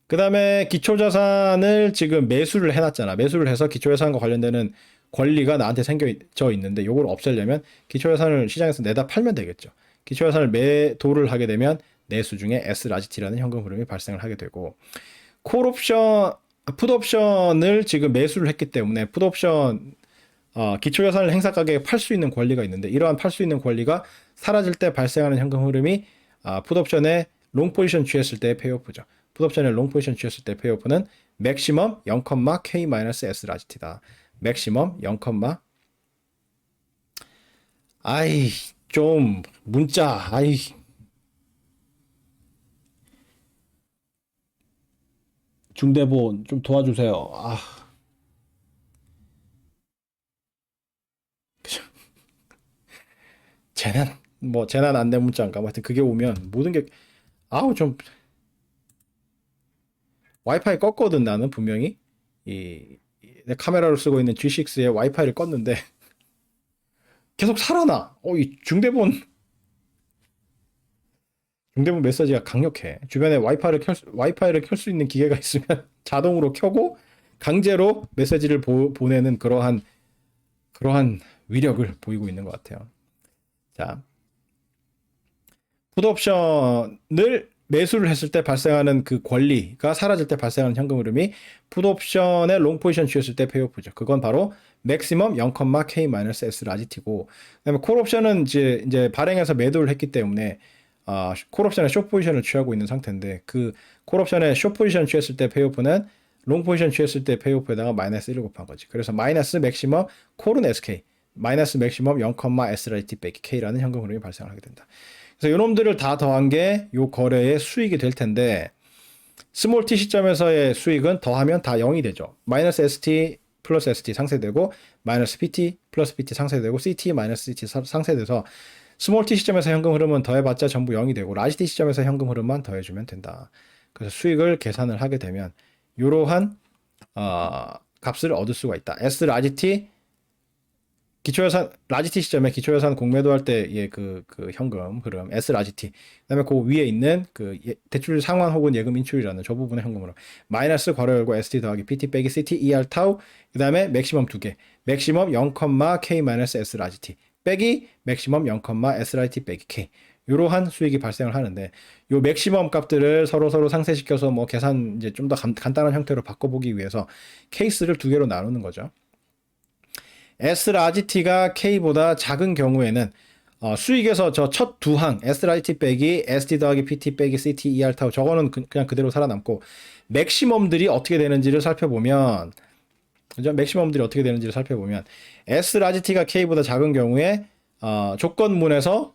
그 다음에 기초자산을 지금 매수를 해놨잖아. 매수를 해서 기초자산과 관련되는 권리가 나한테 생겨져 있는데, 요걸 없애려면 기초자산을 시장에서 내다 팔면 되겠죠. 기초자산을 매도를 하게 되면 내 수중에 S라지티라는 현금 흐름이 발생을 하게 되고, 콜옵션, 풋옵션을 지금 매수를 했기 때문에 풋옵션 기초자산을 행사가격에 팔 수 있는 권리가 있는데, 이러한 팔 수 있는 권리가 사라질 때 발생하는 현금 흐름이 풋옵션에 롱 포지션 취했을 때의 페이오프죠. 풋옵션에 롱 포지션 취했을 때 페이오프는 맥시멈 0,K-S 라지티다. 맥시멈 0, 아이 좀 문자 아이 중대본 좀 도와주세요. 재난 안내 문자인가? 하여튼 그게 오면 모든 게 좀 와이파이 껐거든. 나는 분명히 내 카메라로 쓰고 있는 G6의 와이파이를 껐는데 계속 살아나. 이 중대본 메시지가 강력해. 주변에 와이파이를 켤 수 있는 기계가 있으면 자동으로 켜고 강제로 메시지를 보내는 그러한 위력을 보이고 있는 것 같아요. 자, 풋옵션을 매수를 했을 때 발생하는 그 권리가 사라질 때 발생하는 현금 흐름이 풋옵션의 롱 포지션 취했을 때 페이오프죠. 그건 바로 맥시멈 0,K-S 라지티고, 그다음에 콜옵션은 이제 발행해서 매도를 했기 때문에 콜옵션의 숏 포지션을 취하고 있는 상태인데, 그 콜옵션의 숏 포지션 취했을 때 페이오프는 롱 포지션 취했을 때 페이오프에다가 마이너스 1을 곱한 거지. 그래서 마이너스 맥시멈 콜은 SK, 마이너스 맥시멈 0,S 라지티 빼기 K라는 현금 흐름이 발생을 하게 된다. 그래서 이놈들을 다 더한 게 요 거래의 수익이 될 텐데, 스몰 t 시점에서의 수익은 더하면 다 0이 되죠. 마이너스 ST 플러스 ST 상쇄되고, 마이너스 PT 플러스 PT 상쇄되고, CT 마이너스 CT 상쇄돼서 스몰 t 시점에서 현금 흐름은 더해봤자 전부 0이 되고, 라지 t 시점에서 현금 흐름만 더해주면 된다. 그래서 수익을 계산을 하게 되면 이러한 값을 얻을 수가 있다. S 라지 t 기초예산 라지티 시점에 기초예산 공매도할 때의 그 현금 흐름 S 라지티, 그다음에 그 위에 있는 그 대출 상환 혹은 예금 인출이라는 저 부분의 현금 흐름 마이너스 괄호 열고 ST 더하기 PT 빼기 CT ER 타우, 그다음에 맥시멈 두 개, 맥시멈 0, K-S 라지티, 빼기 맥시멈 0, SRIT 빼기 K. 이러한 수익이 발생을 하는데 요 맥시멈 값들을 서로 상쇄시켜서 뭐 계산 이제 좀 더 간단한 형태로 바꿔보기 위해서 케이스를 두 개로 나누는 거죠. SRGT가 K보다 작은 경우에는 수익에서 저 첫 두 항 SRIT 빼기 SD 더하기 PT 빼기 CT ER 타우 저거는 그냥 그대로 살아남고 맥시멈들이 어떻게 되는지를 살펴보면 그죠? 맥시멈들이 어떻게 되는지를 살펴보면 SRGT가 K보다 작은 경우에 조건문에서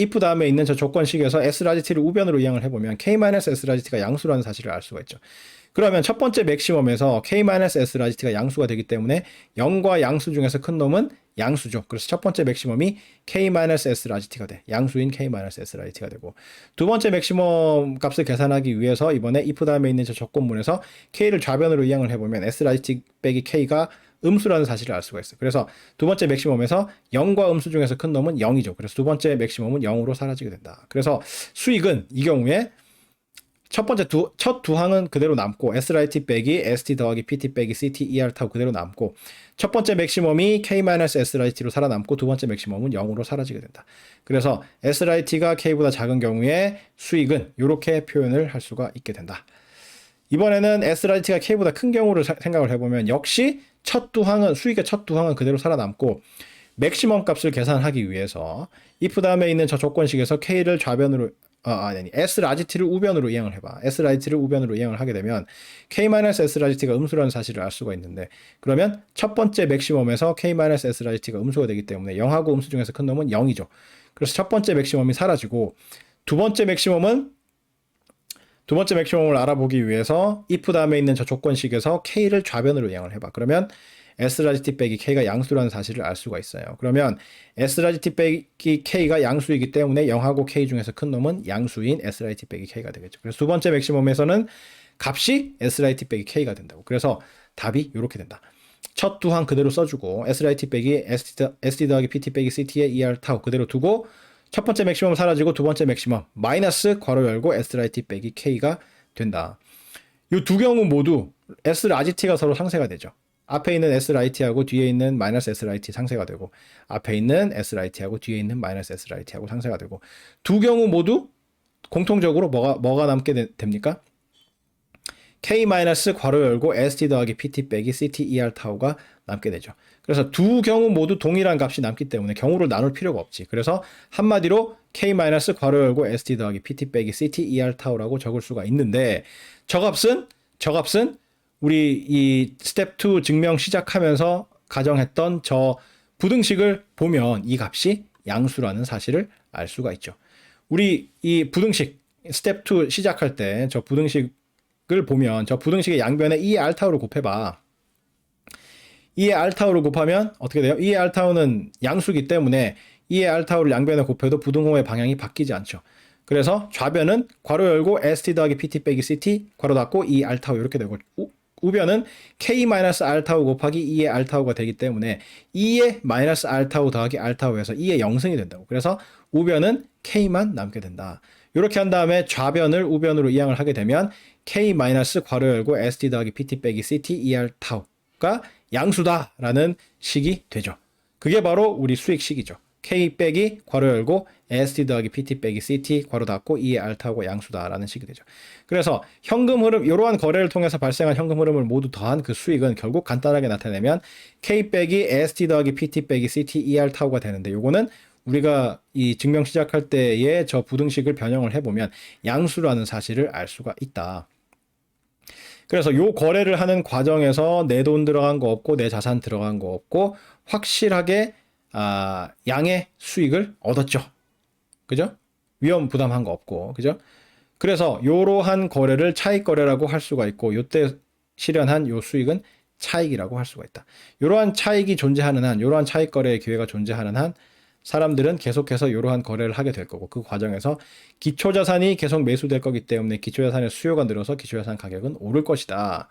if 다음에 있는 저 조건식에서 SRGT를 우변으로 이항을 해보면 K-SRGT가 양수라는 사실을 알 수가 있죠. 그러면 첫 번째 맥시멈에서 K-SRGT가 양수가 되기 때문에 0과 양수 중에서 큰 놈은 양수죠. 그래서 첫 번째 맥시멈이 K-SRGT가 돼. 양수인 K-SRGT가 되고 두 번째 맥시멈 값을 계산하기 위해서 이번에 if 다음에 있는 저 조건문에서 K를 좌변으로 이항을 해보면 SRGT 빼기 K가 음수라는 사실을 알 수가 있어요. 그래서 두 번째 맥시멈에서 0과 음수 중에서 큰 놈은 0이죠. 그래서 두 번째 맥시멈은 0으로 사라지게 된다. 그래서 수익은 이 경우에 첫 두 항은 그대로 남고 SRIT 빼기 ST 더하기 PT 빼기 CT ER 타고 그대로 남고 첫 번째 맥시멈이 K-SRIT로 살아남고 두 번째 맥시멈은 0으로 사라지게 된다. 그래서 SRIT가 K보다 작은 경우에 수익은 이렇게 표현을 할 수가 있게 된다. 이번에는 SRIT가 K보다 큰 경우를 생각을 해보면 역시 수익의 첫 두 항은 그대로 살아남고 맥시멈 값을 계산하기 위해서 if 다음에 있는 저 조건식에서 K를 좌변으로 SRGT를 우변으로 이항을 해봐. SRGT를 우변으로 이항을 하게 되면 K-SRGT가 음수라는 사실을 알 수가 있는데 그러면 첫 번째 맥시멈에서 K-SRGT가 음수가 되기 때문에 0하고 음수 중에서 큰 놈은 0이죠. 그래서 첫 번째 맥시멈이 사라지고 두 번째 맥시멈을 알아보기 위해서 if 다음에 있는 저 조건식에서 K를 좌변으로 이항을 해봐. 그러면 SRGT 빼기 K가 양수라는 사실을 알 수가 있어요. 그러면 SRGT 빼기 K가 양수이기 때문에 0하고 K 중에서 큰 놈은 양수인 SRGT 빼기 K가 되겠죠. 그래서 두 번째 맥시멈에서는 값이 SRGT 빼기 K가 된다고. 그래서 답이 이렇게 된다. 첫 두 항 그대로 써주고 SRGT 빼기 SD 더하기 PT 빼기 CT의 ER 타고 그대로 두고 첫 번째 맥시멈 사라지고 두 번째 맥시멈 마이너스 괄호 열고 SRGT 빼기 K가 된다. 이 두 경우 모두 SRGT가 서로 상쇄가 되죠. 앞에 있는 SRIT하고 뒤에 있는 마이너스 SRIT 상쇄가 되고 앞에 있는 SRIT하고 뒤에 있는 마이너스 SRIT하고 상쇄가 되고 두 경우 모두 공통적으로 뭐가 남게 됩니까? K 마이너스 괄호 열고 ST 더하기 PT 빼기 CT ER 타우가 남게 되죠. 그래서 두 경우 모두 동일한 값이 남기 때문에 경우를 나눌 필요가 없지. 그래서 한마디로 K 마이너스 괄호 열고 ST 더하기 PT 빼기 CT ER 타우라고 적을 수가 있는데 저 값은 우리 이 스텝 2 증명 시작하면서 가정했던 저 부등식을 보면 이 값이 양수라는 사실을 알 수가 있죠. 우리 이 부등식 스텝 2 시작할 때 저 부등식을 보면 저 부등식의 양변에 2의 알타우를 곱해봐. 2의 알타우를 곱하면 어떻게 돼요? 2의 알타우는 양수기 때문에 2의 알타우를 양변에 곱해도 부등호의 방향이 바뀌지 않죠. 그래서 좌변은 괄호 열고 ST 더하기 PT 빼기 CT 괄호 닫고 2 알타우 이렇게 되고 우변은 K-R타우 곱하기 2의 R타우가 되기 때문에 2의 마이너스 R타우 더하기 R타우에서 2의 0승이 된다고. 그래서 우변은 K만 남게 된다. 이렇게 한 다음에 좌변을 우변으로 이항을 하게 되면 K 마이너스 괄호 열고 ST 더하기 PT 빼기 CT ER타우가 양수다라는 식이 되죠. 그게 바로 우리 수익식이죠. K 빼기 괄호 열고 ST 더하기 PT 빼기 CT 괄호 닫고 2의 R타우가 양수다라는 식이 되죠. 그래서 현금 흐름, 이러한 거래를 통해서 발생한 현금 흐름을 모두 더한 그 수익은 결국 간단하게 나타내면 K 빼기 ST 더하기 PT 빼기 CT ER타우가 되는데 요거는 우리가 이 증명 시작할 때의 저 부등식을 변형을 해보면 양수라는 사실을 알 수가 있다. 그래서 요 거래를 하는 과정에서 내 돈 들어간 거 없고 내 자산 들어간 거 없고 확실하게 양의 수익을 얻었죠. 그죠? 위험 부담한 거 없고, 그죠? 그래서 이러한 거래를 차익 거래라고 할 수가 있고, 요때 실현한 요 수익은 차익이라고 할 수가 있다. 이러한 차익이 존재하는 한, 이러한 차익 거래의 기회가 존재하는 한, 사람들은 계속해서 이러한 거래를 하게 될 거고, 그 과정에서 기초자산이 계속 매수될 거기 때문에 기초자산의 수요가 늘어서 기초자산 가격은 오를 것이다.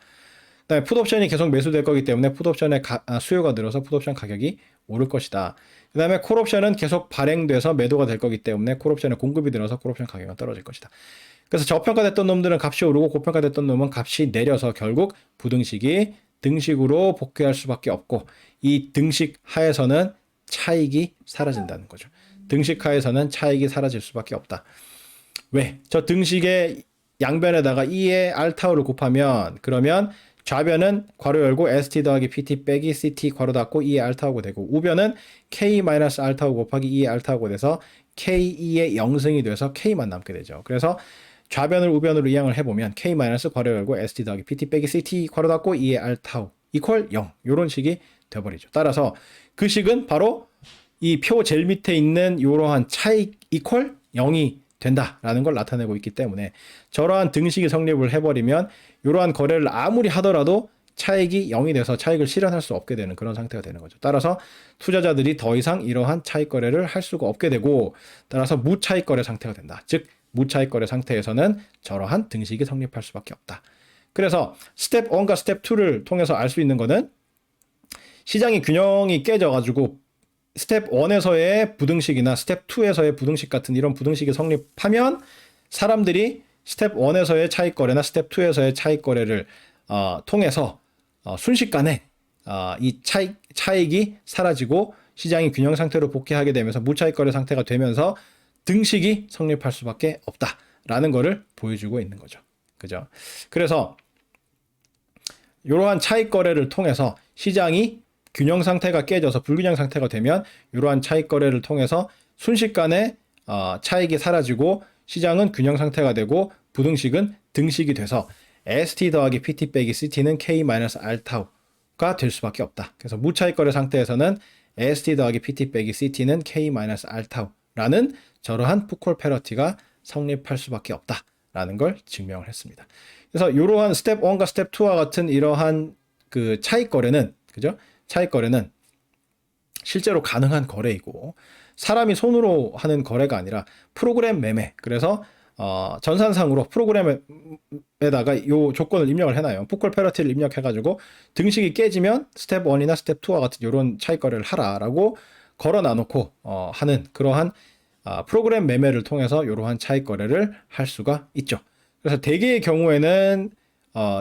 그다음에 풋옵션이 계속 매수될 거기 때문에 풋옵션의 수요가 늘어서 풋옵션 가격이 오를 것이다. 그 다음에 콜옵션은 계속 발행돼서 매도가 될 거기 때문에 콜옵션의 공급이 늘어서 콜옵션 가격은 떨어질 것이다. 그래서 저평가됐던 놈들은 값이 오르고 고평가됐던 놈은 값이 내려서 결국 부등식이 등식으로 복귀할 수밖에 없고 이 등식 하에서는 차익이 사라진다는 거죠. 등식하에서는 차익이 사라질 수밖에 없다. 왜? 저 등식의 양변에다가 2의 알타우를 곱하면 그러면 좌변은 괄호 열고 st 더하기 pt 빼기 ct 괄호 닫고 2의 알타우가 되고 우변은 k 마이너스 알타우 곱하기 2의 알타우가 돼서 k2의 0승이 돼서 k만 남게 되죠. 그래서 좌변을 우변으로 이항을 해보면 k 마이너스 괄호 열고 st 더하기 pt 빼기 ct 괄호 닫고 2의 알타우 이퀄 0 이런 식이 돼버리죠. 따라서 그 식은 바로 이 표 제일 밑에 있는 이러한 차익 이퀄 0이 된다라는 걸 나타내고 있기 때문에 저러한 등식이 성립을 해버리면 이러한 거래를 아무리 하더라도 차익이 0이 돼서 차익을 실현할 수 없게 되는 그런 상태가 되는 거죠. 따라서 투자자들이 더 이상 이러한 차익 거래를 할 수가 없게 되고 따라서 무차익 거래 상태가 된다. 즉 무차익 거래 상태에서는 저러한 등식이 성립할 수밖에 없다. 그래서 스텝 1과 스텝 2를 통해서 알 수 있는 거는 시장의 균형이 깨져가지고 스텝 1에서의 부등식이나 스텝 2에서의 부등식 같은 이런 부등식이 성립하면 사람들이 스텝 1에서의 차익 거래나 스텝 2에서의 차익 거래를 통해서 순식간에 이 차익이 사라지고 시장이 균형 상태로 복귀하게 되면서 무차익 거래 상태가 되면서 등식이 성립할 수밖에 없다라는 것을 보여주고 있는 거죠. 그죠? 그래서 이러한 차익 거래를 통해서 시장이 균형 상태가 깨져서 불균형 상태가 되면 이러한 차익 거래를 통해서 순식간에 차익이 사라지고 시장은 균형 상태가 되고 부등식은 등식이 돼서 ST 더하기 PT 빼기 CT는 K-R타우가 될 수밖에 없다. 그래서 무차익 거래 상태에서는 ST 더하기 PT 빼기 CT는 K-R타우라는 저러한 푸콜 패러티가 성립할 수밖에 없다라는 걸 증명을 했습니다. 그래서 이러한 스텝 1과 스텝 2와 같은 이러한 그 차익 거래는 그죠? 차익 거래는 실제로 가능한 거래이고 사람이 손으로 하는 거래가 아니라 프로그램 매매. 그래서 전산상으로 프로그램에다가 이 조건을 입력을 해놔요. 푸콜 패러티를 입력해가지고 등식이 깨지면 스텝 1이나 스텝 2와 같은 이런 차익 거래를 하라라고 걸어놔놓고 하는 그러한 프로그램 매매를 통해서 이러한 차익 거래를 할 수가 있죠. 그래서 대개의 경우에는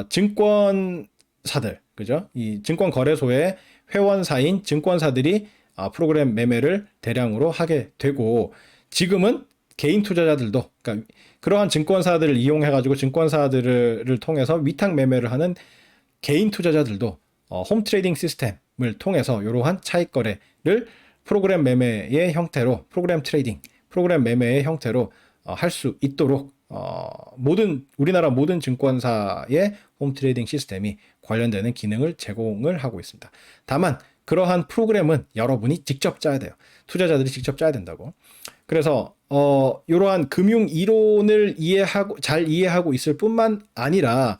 증권사들, 그죠? 이 증권거래소의 회원사인 증권사들이 프로그램 매매를 대량으로 하게 되고 지금은 개인 투자자들도 그러니까 그러한 증권사들을 이용해가지고 증권사들을 통해서 위탁 매매를 하는 개인 투자자들도 홈 트레이딩 시스템을 통해서 이러한 차익 거래를 프로그램 매매의 형태로 프로그램 트레이딩, 프로그램 매매의 형태로 할 수 있도록 우리나라 모든 증권사의 홈 트레이딩 시스템이 관련되는 기능을 제공을 하고 있습니다. 다만 그러한 프로그램은 여러분이 직접 짜야 돼요. 투자자들이 직접 짜야 된다고. 그래서 이러한 금융 이론을 잘 이해하고 있을 뿐만 아니라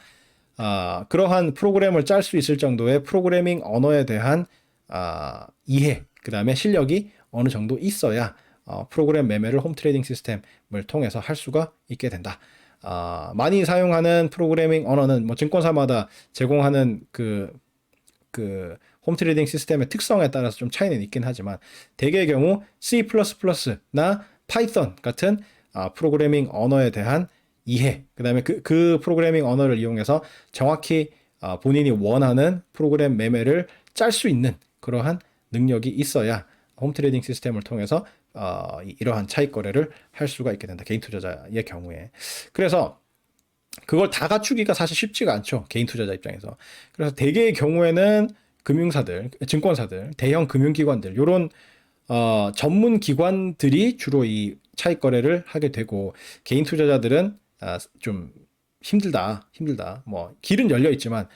그러한 프로그램을 짤 수 있을 정도의 프로그래밍 언어에 대한 이해, 그 다음에 실력이 어느 정도 있어야 프로그램 매매를 홈 트레이딩 시스템을 통해서 할 수가 있게 된다. 많이 사용하는 프로그래밍 언어는 뭐 증권사마다 제공하는 홈 트레이딩 시스템의 특성에 따라서 좀 차이는 있긴 하지만 대개의 경우 C++나 파이썬 같은 프로그래밍 언어에 대한 이해, 그 다음에 그 프로그래밍 언어를 이용해서 정확히 본인이 원하는 프로그램 매매를 짤 수 있는 그러한 능력이 있어야 홈 트레이딩 시스템을 통해서 이러한 차익 거래를 할 수가 있게 된다. 개인 투자자의 경우에. 그래서 그걸 다 갖추기가 사실 쉽지가 않죠. 개인 투자자 입장에서. 그래서 대개의 경우에는 금융사들, 증권사들, 대형 금융기관들 이런 전문 기관들이 주로 이 차익 거래를 하게 되고 개인 투자자들은 좀 힘들다. 뭐 길은 열려 있지만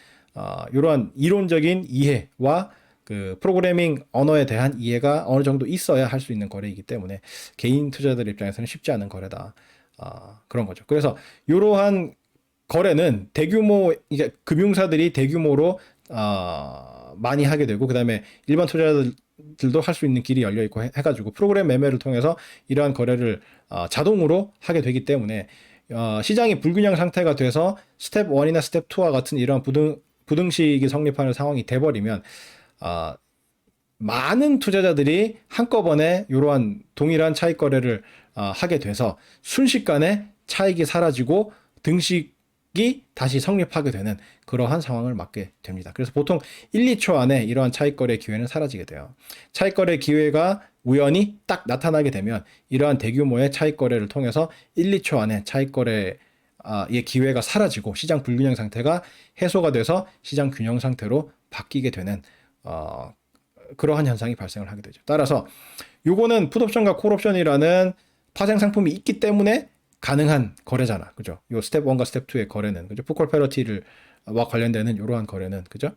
이러한 이론적인 이해와 그 프로그래밍 언어에 대한 이해가 어느 정도 있어야 할 수 있는 거래이기 때문에 개인 투자자들 입장에서는 쉽지 않은 거래다. 그런 거죠. 그래서 이러한 거래는 대규모 이제 금융사들이 대규모로 많이 하게 되고 그다음에 일반 투자자들도 할 수 있는 길이 열려 있고 해가지고 프로그램 매매를 통해서 이러한 거래를 자동으로 하게 되기 때문에 시장이 불균형 상태가 돼서 스텝 1이나 스텝 2와 같은 이러한 부등식이 성립하는 상황이 돼버리면 많은 투자자들이 한꺼번에 이러한 동일한 차익 거래를 하게 돼서 순식간에 차익이 사라지고 등식이 다시 성립하게 되는 그러한 상황을 맞게 됩니다. 그래서 보통 1, 2초 안에 이러한 차익거래 기회는 사라지게 돼요. 차익거래 기회가 우연히 딱 나타나게 되면 이러한 대규모의 차익거래를 통해서 1, 2초 안에 차익거래의 기회가 사라지고 시장 불균형 상태가 해소가 돼서 시장 균형 상태로 바뀌게 되는 그러한 현상이 발생을 하게 되죠. 따라서 요거는 풋옵션과 콜옵션이라는 파생 상품이 있기 때문에 가능한 거래잖아. 그죠? 요 스텝 1과 스텝 2의 거래는, 그죠? 풋콜 패러티와 관련되는 이러한 거래는, 그죠?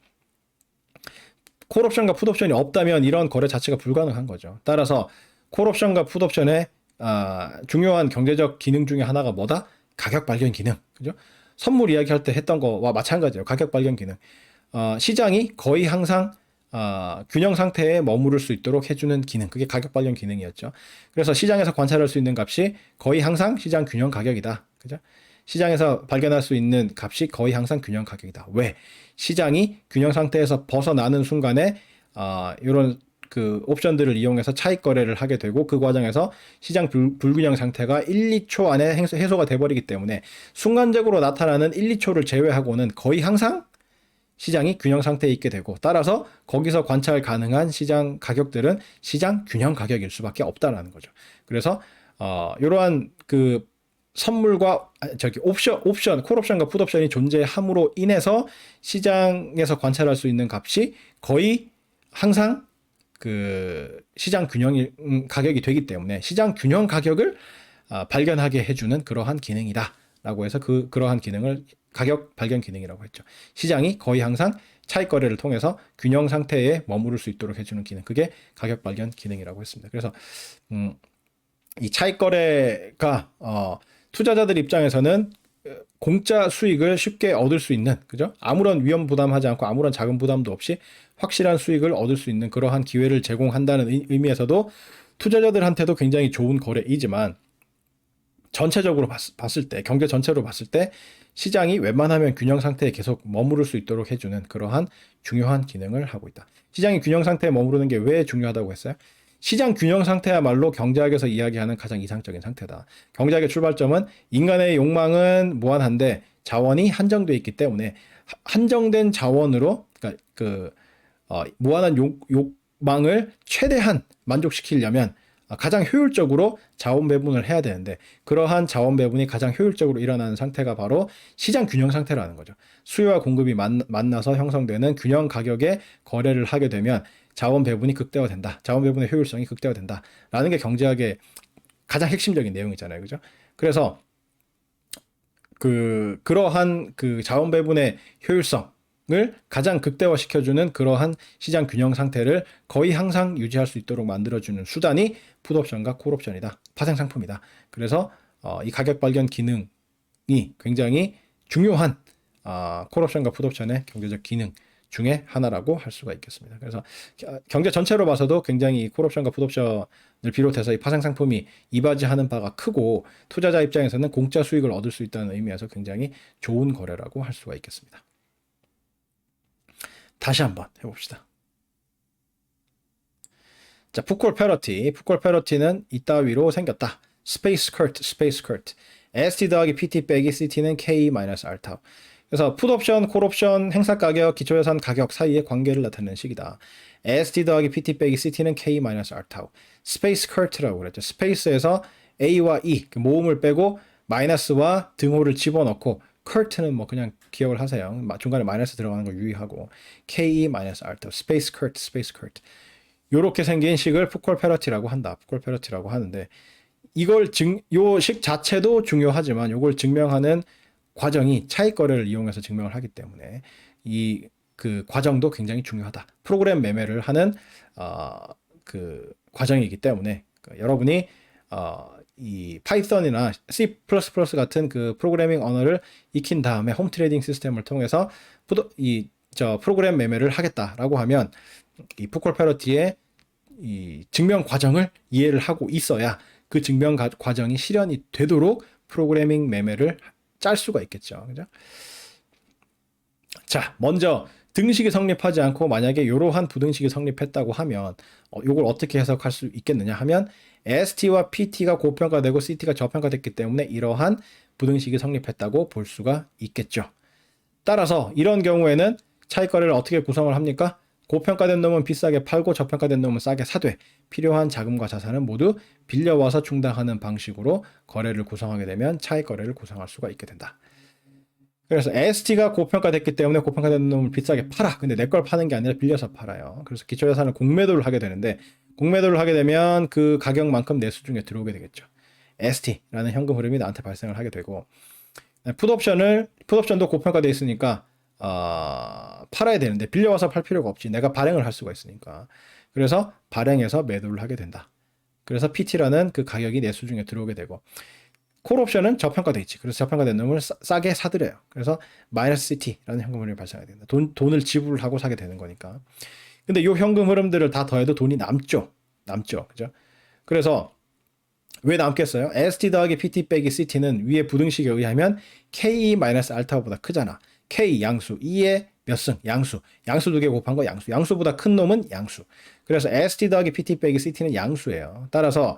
콜옵션과 풋옵션이 없다면 이런 거래 자체가 불가능한 거죠. 따라서 콜옵션과 풋옵션의 중요한 경제적 기능 중에 하나가 뭐다? 가격 발견 기능. 그죠? 선물 이야기할 때 했던 거와 마찬가지예요. 가격 발견 기능. 시장이 거의 항상 균형 상태에 머무를 수 있도록 해주는 기능, 그게 가격 발견 기능이었죠. 그래서 시장에서 관찰할 수 있는 값이 거의 항상 시장 균형 가격이다. 그죠? 시장에서 발견할 수 있는 값이 거의 항상 균형 가격이다. 왜? 시장이 균형 상태에서 벗어나는 순간에 이런 그 옵션들을 이용해서 차익 거래를 하게 되고 그 과정에서 시장 불균형 상태가 1, 2초 안에 해소가 돼버리기 때문에 순간적으로 나타나는 1, 2초를 제외하고는 거의 항상 시장이 균형 상태에 있게 되고 따라서 거기서 관찰 가능한 시장 가격들은 시장 균형 가격일 수밖에 없다라는 거죠. 그래서 이러한 그 선물과 옵션, 콜옵션과 풋옵션이 존재함으로 인해서 시장에서 관찰할 수 있는 값이 거의 항상 그 시장 균형 가격이 되기 때문에 시장 균형 가격을 발견하게 해주는 그러한 기능이다라고 해서 그러한 기능을 가격 발견 기능이라고 했죠. 시장이 거의 항상 차익 거래를 통해서 균형 상태에 머무를 수 있도록 해주는 기능, 그게 가격 발견 기능이라고 했습니다. 그래서 이 차익 거래가 투자자들 입장에서는 공짜 수익을 쉽게 얻을 수 있는, 그죠? 아무런 위험 부담하지 않고 아무런 자금 부담도 없이 확실한 수익을 얻을 수 있는 그러한 기회를 제공한다는 의미에서도 투자자들한테도 굉장히 좋은 거래이지만 전체적으로 봤을 때, 경제 전체로 봤을 때 시장이 웬만하면 균형 상태에 계속 머무를 수 있도록 해주는 그러한 중요한 기능을 하고 있다. 시장이 균형 상태에 머무르는 게 왜 중요하다고 했어요? 시장 균형 상태야말로 경제학에서 이야기하는 가장 이상적인 상태다. 경제학의 출발점은 인간의 욕망은 무한한데 자원이 한정되어 있기 때문에 한정된 자원으로 그러니까 무한한 욕망을 최대한 만족시키려면 가장 효율적으로 자원 배분을 해야 되는데 그러한 자원 배분이 가장 효율적으로 일어나는 상태가 바로 시장 균형 상태라는 거죠. 수요와 공급이 만나서 형성되는 균형 가격의 거래를 하게 되면 자원 배분이 극대화된다. 자원 배분의 효율성이 극대화된다. 라는 게 경제학의 가장 핵심적인 내용이잖아요. 그죠? 그래서 그러한 그 자원 배분의 효율성 을 가장 극대화시켜주는 그러한 시장 균형 상태를 거의 항상 유지할 수 있도록 만들어주는 수단이 풋옵션과 콜옵션이다. 파생 상품이다. 그래서 이 가격 발견 기능이 굉장히 중요한 콜옵션과 풋옵션의 경제적 기능 중에 하나라고 할 수가 있겠습니다. 그래서 경제 전체로 봐서도 굉장히 콜옵션과 풋옵션을 비롯해서 이 파생 상품이 이바지하는 바가 크고 투자자 입장에서는 공짜 수익을 얻을 수 있다는 의미에서 굉장히 좋은 거래라고 할 수가 있겠습니다. 다시 한번 해봅시다. 자, 풋콜 패러티는 이따위로 생겼다. 스페이스 커트. ST 더하기 PT 빼기 CT는 K-R 타우. 그래서 풋옵션, 콜옵션, 행사 가격, 기초예산 가격 사이의 관계를 나타내는 식이다. ST 더하기 PT 빼기 CT는 K-R 타우. 스페이스 커트라고 그랬죠. 스페이스에서 A와 E, 모음을 빼고 마이너스와 등호를 집어넣고 커트는 뭐 그냥 기억을 하세요. 중간에 마이너스 들어가는 거 유의하고 K-R 타우. 스페이스 커트. 요렇게 생긴 식을 풋콜 패러티라고 한다. 풋콜 패러티라고 하는데 요 식 자체도 중요하지만 요걸 증명하는 과정이 차익 거래를 이용해서 증명을 하기 때문에 그 과정도 굉장히 중요하다. 프로그램 매매를 하는 그 과정이기 때문에 여러분이 이 파이썬이나 C++ 같은 그 프로그래밍 언어를 익힌 다음에 홈 트레이딩 시스템을 통해서 프로그램 매매를 하겠다라고 하면 이 풋콜 패러티의 이 증명 과정을 이해를 하고 있어야 그 증명 과정이 실현이 되도록 프로그래밍 매매를 짤 수가 있겠죠. 그죠? 자, 먼저 등식이 성립하지 않고 만약에 이러한 부등식이 성립했다고 하면 이걸 어떻게 해석할 수 있겠느냐 하면 ST와 PT가 고평가되고 CT가 저평가됐기 때문에 이러한 부등식이 성립했다고 볼 수가 있겠죠. 따라서 이런 경우에는 차익거래를 어떻게 구성을 합니까? 고평가된 놈은 비싸게 팔고 저평가된 놈은 싸게 사되 필요한 자금과 자산은 모두 빌려와서 충당하는 방식으로 거래를 구성하게 되면 차익거래를 구성할 수가 있게 된다. 그래서 ST가 고평가됐기 때문에 고평가된 놈을 비싸게 팔아. 근데 내 걸 파는 게 아니라 빌려서 팔아요. 그래서 기초자산을 공매도를 하게 되는데 공매도를 하게 되면 그 가격만큼 내수 중에 들어오게 되겠죠. ST라는 현금 흐름이 나한테 발생을 하게 되고 풋옵션도 고평가돼 있으니까 팔아야 되는데 빌려와서 팔 필요가 없지. 내가 발행을 할 수가 있으니까. 그래서 발행해서 매도를 하게 된다. 그래서 PT라는 그 가격이 내수 중에 들어오게 되고 콜옵션은 저평가돼 있지. 그래서 저평가된 놈을 싸게 사들여요. 그래서 마이너스 CT라는 현금 흐름이 발생하게 된다. 돈을 지불을 하고 사게 되는 거니까. 근데 이 현금 흐름들을 다 더해도 돈이 남죠. 그죠? 그래서 왜 남겠어요? ST 더하기 PT 빼기 CT는 위에 부등식에 의하면 K 마이너스 알타보다 크잖아. K 양수, 2의 몇 승? 양수. 양수 2개 곱한 거 양수. 양수보다 큰 놈은 양수. 그래서 ST 더하기 PT 빼기 CT는 양수예요. 따라서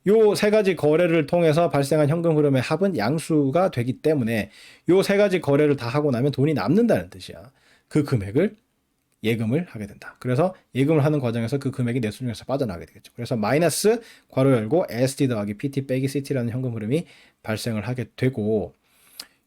요 세 가지 거래를 통해서 발생한 현금 흐름의 합은 양수가 되기 때문에 요 세 가지 거래를 다 하고 나면 돈이 남는다는 뜻이야. 그 금액을 예금을 하게 된다. 그래서 예금을 하는 과정에서 그 금액이 내수 중에서 빠져나가게 되겠죠. 그래서 마이너스 괄호 열고 ST 더하기 PT 빼기 CT라는 현금 흐름이 발생을 하게 되고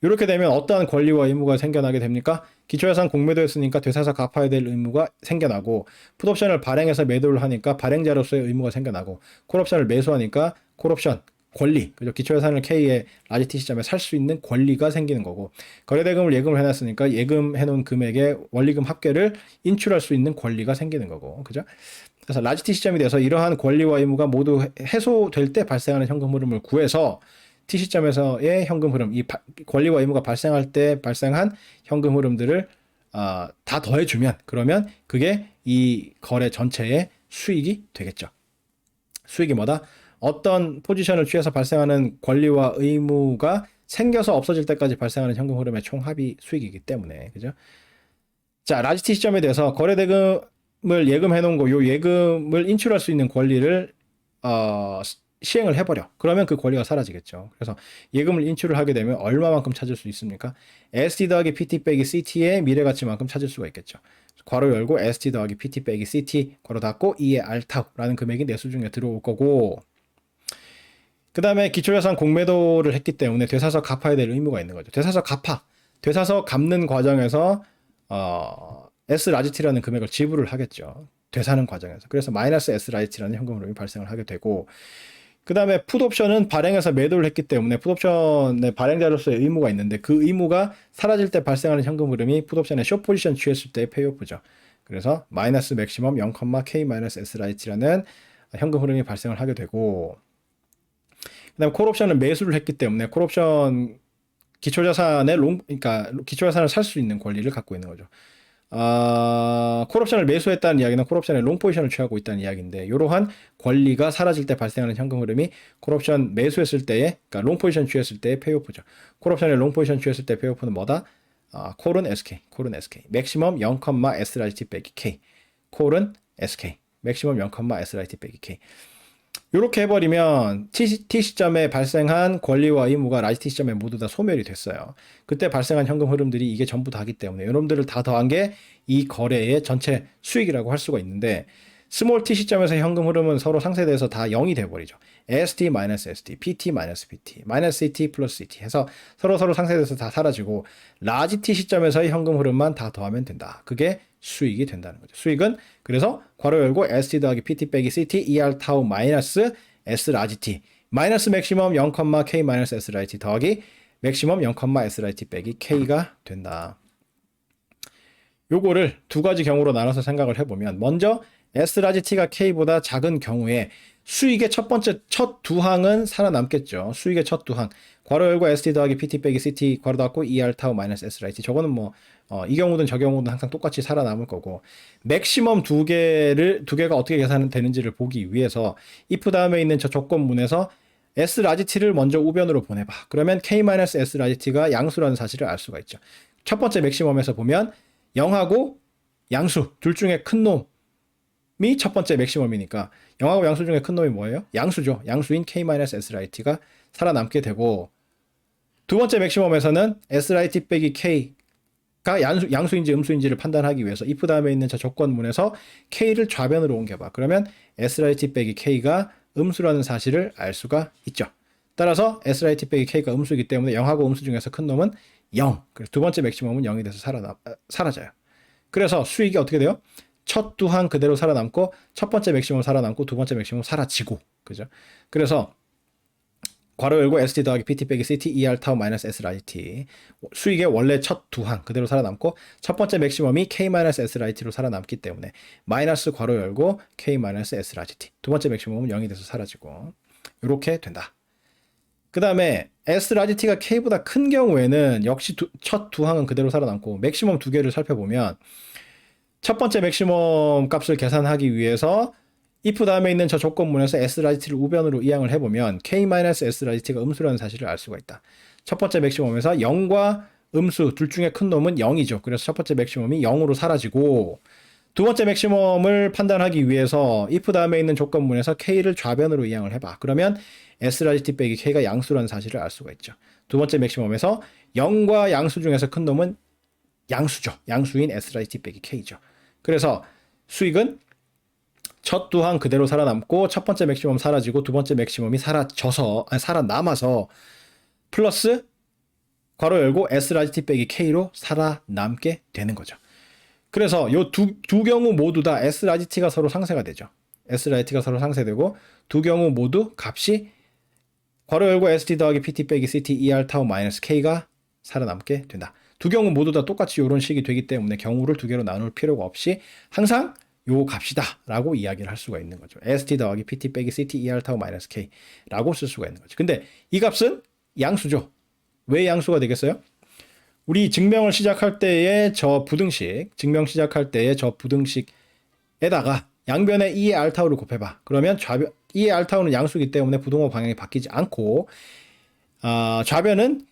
이렇게 되면 어떠한 권리와 의무가 생겨나게 됩니까? 기초자산 공매도했으니까 되사서 갚아야 될 의무가 생겨나고 풋옵션을 발행해서 매도를 하니까 발행자로서의 의무가 생겨나고 콜옵션을 매수하니까 콜옵션 권리, 그죠? 기초자산을 K의 라지 T 시점에 살 수 있는 권리가 생기는 거고 거래대금을 예금을 해놨으니까 예금해놓은 금액의 원리금 합계를 인출할 수 있는 권리가 생기는 거고, 그죠? 그래서 라지 T 시점이 돼서 이러한 권리와 의무가 모두 해소될 때 발생하는 현금 흐름을 구해서 T 시점에서의 현금 흐름, 이 권리와 의무가 발생할 때 발생한 현금 흐름들을 다 더해주면 그러면 그게 이 거래 전체의 수익이 되겠죠. 수익이 뭐다? 어떤 포지션을 취해서 발생하는 권리와 의무가 생겨서 없어질 때까지 발생하는 현금 흐름의 총합이 수익이기 때문에, 그죠? 자, 라지 T 시점에 대해서 거래대금을 예금해 놓은 거, 요 예금을 인출할 수 있는 권리를 시행을 해버려. 그러면 그 권리가 사라지겠죠. 그래서 예금을 인출을 하게 되면 얼마만큼 찾을 수 있습니까? ST 더하기 PT 빼기 CT의 미래가치만큼 찾을 수가 있겠죠. 괄호 열고 ST 더하기 PT 빼기 CT 괄호 닫고 2의 알타우라는 금액이 내수 중에 들어올 거고, 그 다음에 기초자산 공매도를 했기 때문에 되사서 갚아야 될 의무가 있는 거죠. 되사서 갚아. 되사서 갚는 과정에서 S 라지티라는 금액을 지불을 하겠죠. 되사는 과정에서. 그래서 마이너스 S 라지티라는 현금 흐름이 발생을 하게 되고, 그 다음에 풋옵션은 발행해서 매도를 했기 때문에 풋옵션의 발행자로서의 의무가 있는데 그 의무가 사라질 때 발생하는 현금 흐름이 풋옵션의 숏 포지션 취했을 때의 페이오프죠. 그래서 마이너스 맥시멈 0, K 마이너스 S 라이트라는 현금 흐름이 발생을 하게 되고, 그 다음에 콜옵션은 매수를 했기 때문에 콜옵션 기초자산의 그러니까 기초자산을 살 수 있는 권리를 갖고 있는 거죠. 콜옵션을 매수했다는 이야기는 콜옵션의 롱 포지션을 취하고 있다는 이야기인데 이러한 권리가 사라질 때 발생하는 현금 흐름이 콜옵션 매수했을 때의, 그러니까 롱 포지션 취했을 때의 페이오프죠. 콜옵션의 롱 포지션 취했을 때 페이오프는 뭐다? 콜은 SK, 맥시멈 0, S 라이트 빼기 K, 콜은 SK, 맥시멈 0, S 라이트 빼기 K. 이렇게 해버리면 T 시점에 발생한 권리와 의무가 라지 T 시점에 모두 다 소멸이 됐어요. 그때 발생한 현금 흐름들이 이게 전부 다기 때문에 이놈들을 다 더한 게 이 거래의 전체 수익이라고 할 수가 있는데 스몰 t 시점에서 현금 흐름은 서로 상쇄돼서 다 0이 돼버리죠. ST 마이너스 ST, PT 마이너스 PT, 마이너스 CT 플러스 CT 해서 서로 상쇄돼서 다 사라지고 라지 t 시점에서의 현금 흐름만 다 더하면 된다. 그게 수익이 된다는 거죠. 수익은 그래서 괄호 열고 ST 더하기 PT 빼기 CT ER 타우 마이너스 S 라지 t 마이너스 맥시멈 0, K 마이너스 S 라지 t 더하기 맥시멈 0, S 라지 t 빼기 K가 된다. 요거를 두 가지 경우로 나눠서 생각을 해보면 먼저 S 라지 t가 K보다 작은 경우에 수익의 첫 두 항은 살아남겠죠. 수익의 첫 두 항. 괄호 열고 ST 더하기 PT 빼기 CT 괄호 닫고 ER 타우 마이너스 S 라지 t 저거는 뭐 이 경우든 저 경우든 항상 똑같이 살아남을 거고 맥시멈 두 개가 어떻게 계산되는지를 보기 위해서 if 다음에 있는 저 조건문에서 S 라지 t를 먼저 우변으로 보내봐. 그러면 K 마이너스 S 라지 t가 양수라는 사실을 알 수가 있죠. 첫 번째 맥시멈에서 보면 0하고 양수 둘 중에 큰 놈이 첫 번째 맥시멈이니까 영하고 양수 중에 큰 놈이 뭐예요? 양수죠. 양수인 k-slight가 살아남게 되고 두 번째 맥시멈에서는 slight 빼기 k가 양수인지 음수인지를 판단하기 위해서 if 다음에 있는 저 조건문에서 k를 좌변으로 옮겨봐. 그러면 slight 빼기 k가 음수라는 사실을 알 수가 있죠. 따라서 slight 빼기 k가 음수이기 때문에 0하고 음수 중에서 큰 놈은 0. 그래서 두 번째 맥시멈은 0이 돼서 사라져요. 그래서 수익이 어떻게 돼요? 첫 두 항 그대로 살아남고 첫 번째 맥시멈 살아남고 두 번째 맥시멈 사라지고 그죠? 그래서 괄호 열고 st 더하기 pt 빼기 ct er 타우 마이너스 slight 수익의 원래 첫 두 항 그대로 살아남고 첫 번째 맥시멈이 k-slight로 살아남기 때문에 마이너스 괄호 열고 k-slight 두 번째 맥시멈은 0이 돼서 사라지고 이렇게 된다. 그 다음에 slight가 k보다 큰 경우에는 역시 첫 두 항은 그대로 살아남고 맥시멈 두 개를 살펴보면 첫 번째 맥시멈 값을 계산하기 위해서 if 다음에 있는 저 조건문에서 slight를 우변으로 이항을 해보면 k-slight가 음수라는 사실을 알 수가 있다. 첫 번째 맥시멈에서 0과 음수 둘 중에 큰 놈은 0이죠. 그래서 첫 번째 맥시멈이 0으로 사라지고 두 번째 맥시멈을 판단하기 위해서 if 다음에 있는 조건문에서 k를 좌변으로 이항을 해봐. 그러면 slight 빼기 k가 양수라는 사실을 알 수가 있죠. 두 번째 맥시멈에서 0과 양수 중에서 큰 놈은 양수죠. 양수인 slight 빼기 k죠. 그래서 수익은 첫 두 항 그대로 살아남고 첫 번째 맥시멈 사라지고 두 번째 맥시멈이 살아남아서 플러스 괄호 열고 slight 빼기 k로 살아남게 되는 거죠. 그래서 요 두 경우 모두 다 slight가 서로 상쇄가 되죠. slight가 서로 상쇄되고 두 경우 모두 값이 괄호 열고 st 더하기 pt 빼기 ct er 타우 마이너스 k가 살아남게 된다. 두 경우 모두 다 똑같이 이런 식이 되기 때문에 경우를 두 개로 나눌 필요가 없이 항상 요 값이다 라고 이야기를 할 수가 있는 거죠. st 더하기 pt 빼기 ct er 타우 마이너스 k 라고 쓸 수가 있는 거죠. 근데 이 값은 양수죠. 왜 양수가 되겠어요? 우리 증명 시작할 때의 저 부등식에다가 양변에 2의 알타우를 곱해봐. 그러면 2의 알타우는 양수이기 때문에 부등호 방향이 바뀌지 않고 좌변은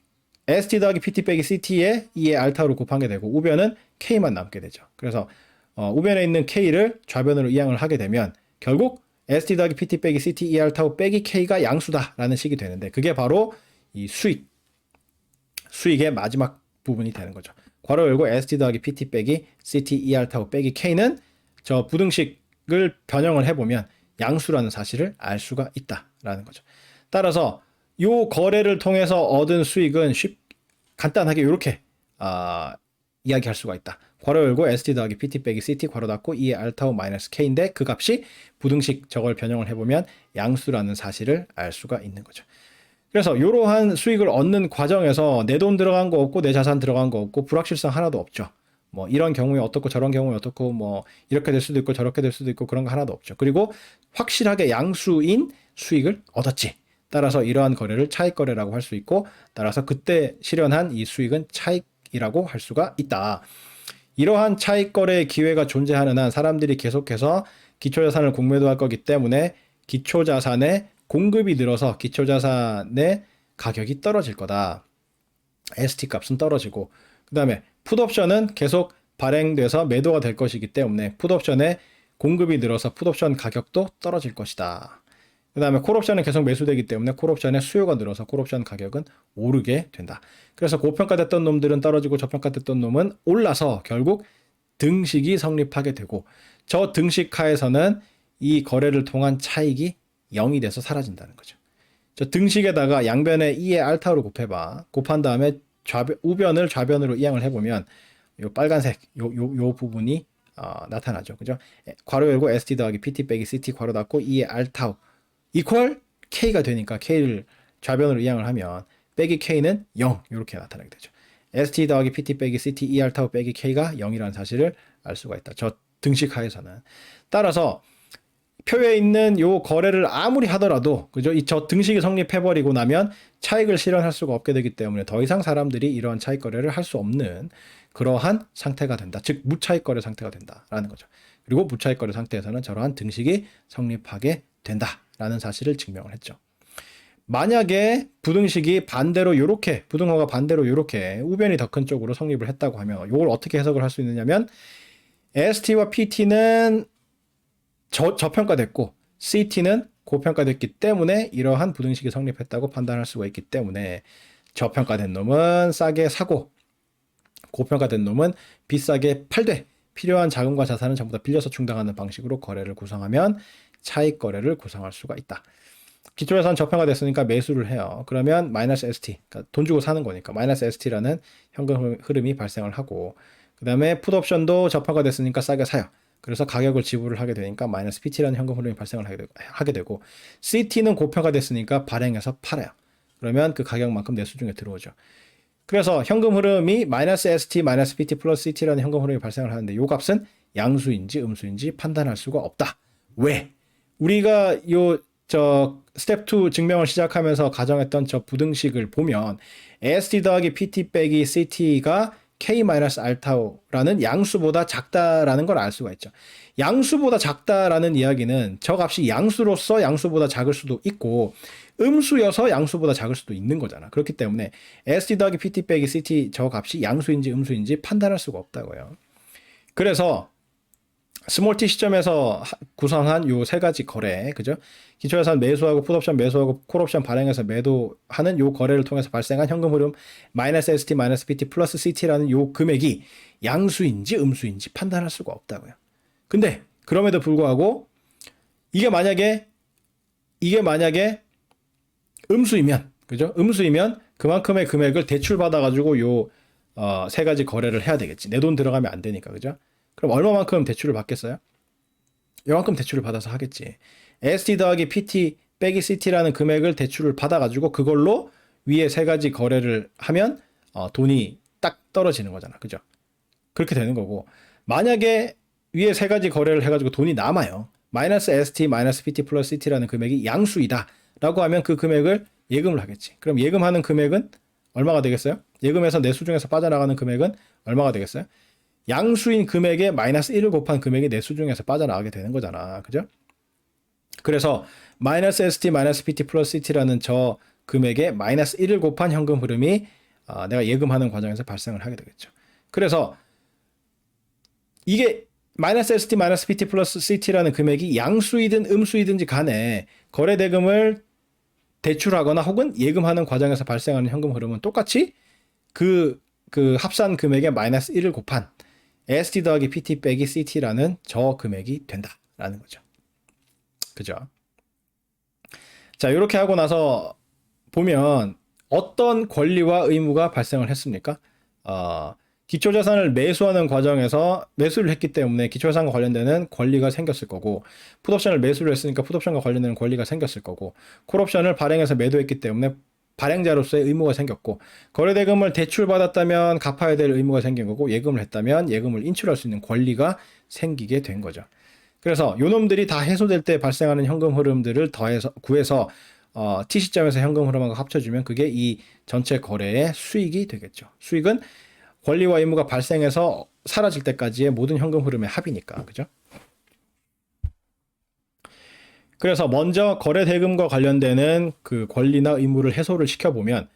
st 더하기 pt 빼기 ct에 2의 알타우를 곱한 게 되고 우변은 k만 남게 되죠. 그래서 우변에 있는 k를 좌변으로 이항을 하게 되면 결국 st 더하기 pt 빼기 ct e 알타우 빼기 k가 양수다라는 식이 되는데 그게 바로 이 수익의 마지막 부분이 되는 거죠. 괄호 열고 st 더하기 pt 빼기 ct e 알타우 빼기 k는 저 부등식을 변형을 해보면 양수라는 사실을 알 수가 있다라는 거죠. 따라서 요 거래를 통해서 얻은 수익은 간단하게 이렇게 이야기할 수가 있다. 괄호 열고 st 더하기 pt 빼기 ct 괄호 닫고 2의 알타우 마이너스 k인데 그 값이 부등식 저걸 변형을 해보면 양수라는 사실을 알 수가 있는 거죠. 그래서 이러한 수익을 얻는 과정에서 내 돈 들어간 거 없고 내 자산 들어간 거 없고 불확실성 하나도 없죠. 뭐 이런 경우에 어떻고 저런 경우에 어떻고 뭐 이렇게 될 수도 있고 저렇게 될 수도 있고 그런 거 하나도 없죠. 그리고 확실하게 양수인 수익을 얻었지. 따라서 이러한 거래를 차익 거래라고 할 수 있고 따라서 그때 실현한 이 수익은 차익이라고 할 수가 있다. 이러한 차익 거래의 기회가 존재하는 한 사람들이 계속해서 기초자산을 공매도할 거기 때문에 기초자산의 공급이 늘어서 기초자산의 가격이 떨어질 거다. ST 값은 떨어지고 그 다음에 풋옵션은 계속 발행돼서 매도가 될 것이기 때문에 풋옵션의 공급이 늘어서 풋옵션 가격도 떨어질 것이다. 그 다음에 콜옵션은 계속 매수되기 때문에 콜옵션의 수요가 늘어서 콜옵션 가격은 오르게 된다. 그래서 고평가됐던 놈들은 떨어지고 저평가됐던 놈은 올라서 결국 등식이 성립하게 되고 저 등식 하에서는 이 거래를 통한 차익이 0이 돼서 사라진다는 거죠. 저 등식에다가 양변에 2의 알타로 곱해봐. 곱한 다음에 우변을 좌변으로 이항을 해보면 요 빨간색 요 부분이 나타나죠. 그죠? 괄호 열고 st 더하기 pt 빼기 ct 괄호 닫고 2의 알타우 이퀄 k가 되니까 k를 좌변으로 이항을 하면 빼기 k는 0 이렇게 나타나게 되죠. st 더하기 pt 빼기 ct e 알타우 빼기 k가 0이라는 사실을 알 수가 있다. 저 등식 하에서는. 따라서 표에 있는 요 거래를 아무리 하더라도 그죠? 저 등식이 성립해버리고 나면 차익을 실현할 수가 없게 되기 때문에 더 이상 사람들이 이러한 차익 거래를 할 수 없는 그러한 상태가 된다. 즉 무차익 거래 상태가 된다라는 거죠. 그리고 무차익 거래 상태에서는 저러한 등식이 성립하게 된다라는 사실을 증명을 했죠. 만약에 부등식이 반대로 요렇게 부등호가 반대로 요렇게 우변이 더 큰 쪽으로 성립을 했다고 하면 이걸 어떻게 해석을 할 수 있느냐면 ST와 PT는 저평가됐고 CT는 고평가됐기 때문에 이러한 부등식이 성립했다고 판단할 수가 있기 때문에 저평가된 놈은 싸게 사고 고평가된 놈은 비싸게 팔되 필요한 자금과 자산은 전부 다 빌려서 충당하는 방식으로 거래를 구성하면 차익 거래를 구성할 수가 있다. 기초자산 저평가됐으니까 매수를 해요. 그러면 마이너스 ST, 그러니까 돈 주고 사는 거니까 마이너스 ST라는 현금 흐름이 발생을 하고 그 다음에 풋옵션도 저평가됐으니까 싸게 사요. 그래서 가격을 지불을 하게 되니까 마이너스 PT라는 현금 흐름이 발생을 하게 되고 CT는 고평가됐으니까 발행해서 팔아요. 그러면 그 가격만큼 내 수중에 들어오죠. 그래서 현금 흐름이 마이너스 ST, 마이너스 PT 플러스 CT라는 현금 흐름이 발생을 하는데 요 값은 양수인지 음수인지 판단할 수가 없다. 왜? 우리가 스텝 2 증명을 시작하면서 가정했던 저 부등식을 보면 ST 더하기 PT 빼기 CT가 K-알타오라는 양수보다 작다라는 걸 알 수가 있죠. 양수보다 작다라는 이야기는 저 값이 양수로서 양수보다 작을 수도 있고 음수여서 양수보다 작을 수도 있는 거잖아. 그렇기 때문에 ST 더하기 PT 빼기 CT 저 값이 양수인지 음수인지 판단할 수가 없다고요. 그래서 스몰 t 시점에서 구성한 요 세 가지 거래, 그죠? 기초자산 매수하고 풋옵션 매수하고 콜옵션 발행해서 매도하는 요 거래를 통해서 발생한 현금 흐름 마이너스 ST 마이너스 PT 플러스 CT라는 요 금액이 양수인지 음수인지 판단할 수가 없다고요. 근데 그럼에도 불구하고 이게 만약에 음수이면, 그죠? 음수이면 그만큼의 금액을 대출 받아가지고 요 세 가지 거래를 해야 되겠지. 내 돈 들어가면 안 되니까, 그죠? 그럼 얼마만큼 대출을 받겠어요? 이만큼 대출을 받아서 하겠지. ST 더하기 PT 빼기 CT라는 금액을 대출을 받아가지고 그걸로 위에 세 가지 거래를 하면 돈이 딱 떨어지는 거잖아. 그죠? 그렇게 되는 거고 만약에 위에 세 가지 거래를 해가지고 돈이 남아요. 마이너스 ST 마이너스 PT 플러스 CT라는 금액이 양수이다 라고 하면 그 금액을 예금을 하겠지. 그럼 예금하는 금액은 얼마가 되겠어요? 예금에서 내 수중에서 빠져나가는 금액은 얼마가 되겠어요? 양수인 금액에 마이너스 1을 곱한 금액이 내 수중에서 빠져나가게 되는 거잖아. 그죠? 그래서 마이너스 ST 마이너스 PT 플러스 CT라는 저 금액에 마이너스 1을 곱한 현금 흐름이 내가 예금하는 과정에서 발생을 하게 되겠죠. 그래서 이게 마이너스 ST 마이너스 PT 플러스 CT라는 금액이 양수이든 음수이든지 간에 거래대금을 대출하거나 혹은 예금하는 과정에서 발생하는 현금 흐름은 똑같이 그 합산 금액에 마이너스 1을 곱한 ST 더하기 PT 빼기 CT라는 저 금액이 된다라는 거죠. 그죠? 자, 이렇게 하고 나서 보면 어떤 권리와 의무가 발생을 했습니까? 기초자산을 매수하는 과정에서 매수를 했기 때문에 기초자산과 관련되는 권리가 생겼을 거고 풋옵션을 매수를 했으니까 풋옵션과 관련되는 권리가 생겼을 거고 콜옵션을 발행해서 매도했기 때문에 발행자로서의 의무가 생겼고 거래대금을 대출받았다면 갚아야 될 의무가 생긴 거고 예금을 했다면 예금을 인출할 수 있는 권리가 생기게 된 거죠. 그래서 요놈들이 다 해소될 때 발생하는 현금 흐름들을 구해서 T 시점에서 현금 흐름하고 합쳐주면 그게 이 전체 거래의 수익이 되겠죠. 수익은 권리와 의무가 발생해서 사라질 때까지의 모든 현금 흐름의 합이니까, 그죠? 그래서 먼저 거래 대금과 관련되는 그 권리나 의무를 해소를 시켜보면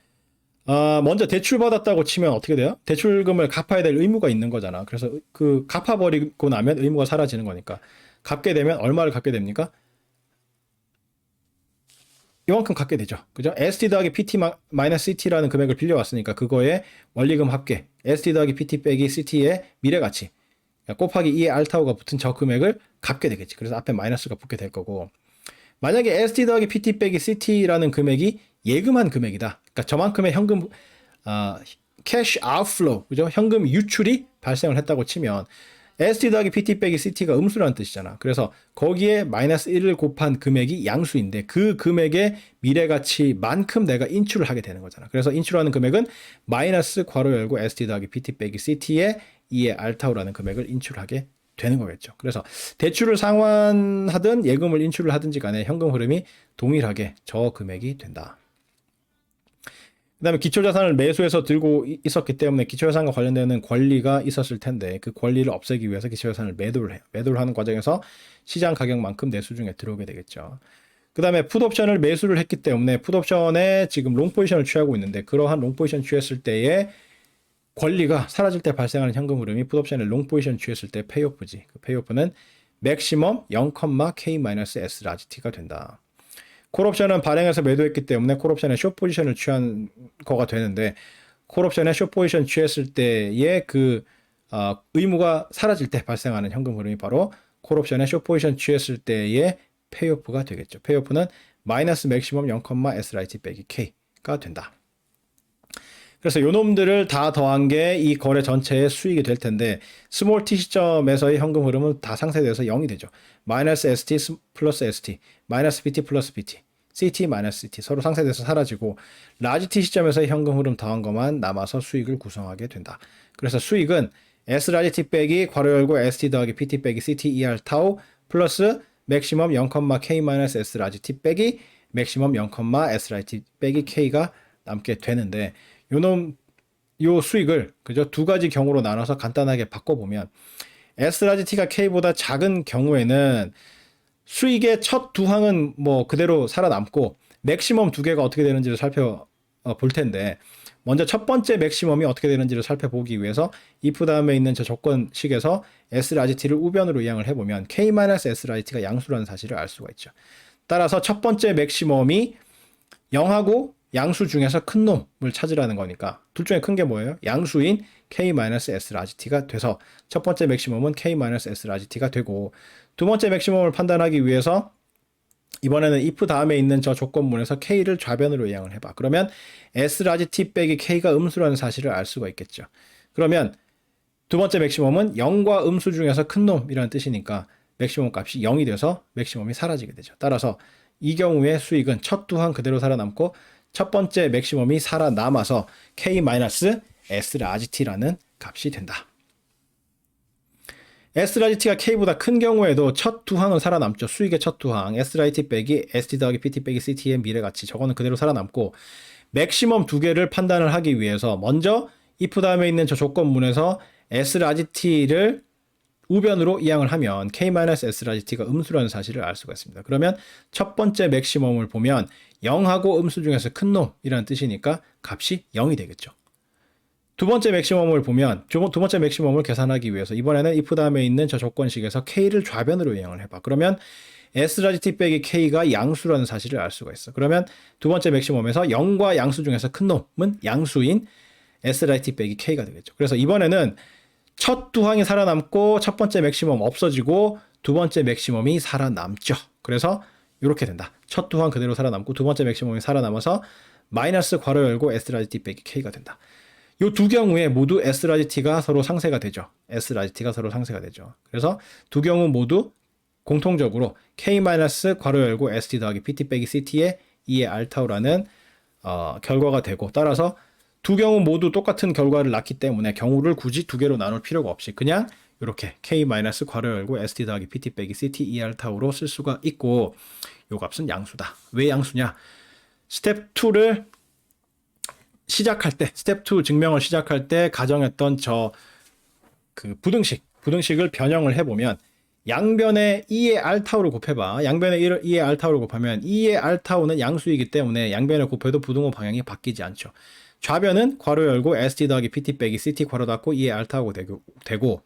먼저 대출 받았다고 치면 어떻게 돼요? 대출금을 갚아야 될 의무가 있는 거잖아. 그래서 그 갚아버리고 나면 의무가 사라지는 거니까 갚게 되면 얼마를 갚게 됩니까? 이만큼 갚게 되죠. 그죠? ST 더하기 PT 마이너스 CT라는 금액을 빌려왔으니까 그거에 원리금 합계 ST 더하기 PT 빼기 CT의 미래가치 곱하기 2의 알타오가 붙은 저 금액을 갚게 되겠지. 그래서 앞에 마이너스가 붙게 될 거고 만약에 ST 더하기 PT 빼기 CT라는 금액이 예금한 금액이다. 그러니까 저만큼의 현금 캐시 아웃플로우, 그죠? 현금 유출이 발생을 했다고 치면 ST 더하기 PT 빼기 CT가 음수라는 뜻이잖아. 그래서 거기에 마이너스 1을 곱한 금액이 양수인데 그 금액의 미래가치만큼 내가 인출을 하게 되는 거잖아. 그래서 인출하는 금액은 마이너스 괄호 열고 ST 더하기 PT 빼기 CT의 2의 알타오라는 금액을 인출하게 되는 거겠죠. 그래서 대출을 상환하든 예금을 인출을 하든지 간에 현금 흐름이 동일하게 저 금액이 된다. 그 다음에 기초자산을 매수해서 들고 있었기 때문에 기초자산과 관련되는 권리가 있었을 텐데 그 권리를 없애기 위해서 기초자산을 매도를 해요. 매도를 하는 과정에서 시장 가격만큼 내 수중에 들어오게 되겠죠. 그 다음에 풋옵션을 매수를 했기 때문에 풋옵션에 지금 롱 포지션을 취하고 있는데 그러한 롱 포지션 취했을 때에 권리가 사라질 때 발생하는 현금 흐름이 풋옵션에 롱 포지션 취했을 때 페이오프지. 그 페이오프는 맥시멈 0,K-S 라지티가 된다. 콜옵션은 발행해서 매도했기 때문에 콜옵션에 숏 포지션을 취한 거가 되는데 콜옵션에 숏 포지션 취했을 때의 그 의무가 사라질 때 발생하는 현금 흐름이 바로 콜옵션에 숏 포지션 취했을 때의 페이오프가 되겠죠. 페이오프는 마이너스 맥시멈 0,S 라이티 빼기 K가 된다. 그래서 요 놈들을 다 더한 게 이 거래 전체의 수익이 될 텐데 스몰 t 시점에서의 현금 흐름은 다 상쇄돼서 0이 되죠. 마이너스 ST 플러스 ST, 마이너스 BT 플러스 BT, CT 마이너스 CT 서로 상쇄돼서 사라지고 라지 t 시점에서의 현금 흐름 더한 것만 남아서 수익을 구성하게 된다. 그래서 수익은 S 라지 t 빼기 괄호 열고 ST 더하기 PT 빼기 CT ER 타우 플러스 맥시멈 0,K 마이너스 S 라지 t 빼기 맥시멈 0,S 라지 t 빼기 K가 남게 되는데 요 수익을 그죠? 두 가지 경우로 나눠서 간단하게 바꿔보면 S 라지 T가 K보다 작은 경우에는 수익의 첫 두 항은 뭐 그대로 살아남고 맥시멈 두 개가 어떻게 되는지를 살펴볼 텐데 먼저 첫 번째 맥시멈이 어떻게 되는지를 살펴보기 위해서 if 다음에 있는 저 조건식에서 S 라지 T를 우변으로 이항을 해보면 K-S 라지 T가 양수라는 사실을 알 수가 있죠. 따라서 첫 번째 맥시멈이 0하고 양수 중에서 큰 놈을 찾으라는 거니까 둘 중에 큰 게 뭐예요? 양수인 K-S 라지 T가 돼서 첫 번째 맥시멈은 K-S 라지 T가 되고 두 번째 맥시멈을 판단하기 위해서 이번에는 if 다음에 있는 저 조건문에서 K를 좌변으로 이항을 해봐. 그러면 S 라지 T 빼기 K가 음수라는 사실을 알 수가 있겠죠. 그러면 두 번째 맥시멈은 0과 음수 중에서 큰 놈이라는 뜻이니까 맥시멈 값이 0이 돼서 맥시멈이 사라지게 되죠. 따라서 이 경우에 수익은 첫 두 항 그대로 살아남고 첫 번째 맥시멈이 살아남아서 K-S 라지 T라는 값이 된다. S 라지 T가 K보다 큰 경우에도 첫 두 항은 살아남죠. 수익의 첫 두 항. S 라지 T 빼기 ST 더하기 PT 빼기 CT의 미래가치. 저거는 그대로 살아남고 맥시멈 두 개를 판단을 하기 위해서 먼저 if 다음에 있는 저 조건문에서 S 라지 T를 우변으로 이항을 하면 K-S 라지 T가 음수라는 사실을 알 수가 있습니다. 그러면 첫 번째 맥시멈을 보면 0하고 음수 중에서 큰 놈이라는 뜻이니까 값이 0이 되겠죠. 두 번째 맥시멈을 보면 두 번째 맥시멈을 계산하기 위해서 이번에는 if 다음에 있는 저 조건식에서 K를 좌변으로 이항을 해봐. 그러면 S 라지 T 빼기 K가 양수라는 사실을 알 수가 있어. 그러면 두 번째 맥시멈에서 0과 양수 중에서 큰 놈은 양수인 S 라지 T 빼기 K가 되겠죠. 그래서 이번에는 첫 두 항이 살아남고 첫 번째 맥시멈 없어지고 두 번째 맥시멈이 살아남죠. 그래서 이렇게 된다. 첫 두 항 그대로 살아남고 두 번째 맥시멈이 살아남아서 마이너스 괄호 열고 S 라지 T 빼기 K가 된다. 이 두 경우에 모두 S 라지 T가 서로 상쇄가 되죠. S 라지 T가 서로 상쇄가 되죠. 그래서 두 경우 모두 공통적으로 K 마이너스 괄호 열고 ST 더하기 PT 빼기 CT의 2의 알타우라는 결과가 되고 따라서 두 경우 모두 똑같은 결과를 낳기 때문에 경우를 굳이 두 개로 나눌 필요가 없이 그냥 이렇게 K 마이너스 괄호 열고 ST 더하기 PT 빼기 CT 2의 알타우로 쓸 수가 있고 요 값은 양수다. 왜 양수냐? 스텝 2를 시작할 때 스텝 2 증명을 시작할 때 가정했던 저 그 부등식을 변형을 해보면 양변에 2의 알타우를 곱해봐. 양변에 2의 알타우를 곱하면 2의 알타우는 양수이기 때문에 양변을 곱해도 부등호 방향이 바뀌지 않죠. 좌변은 괄호 열고 ST 더하기 PT 빼기 CT 괄호 닫고 2의 알타우가 되고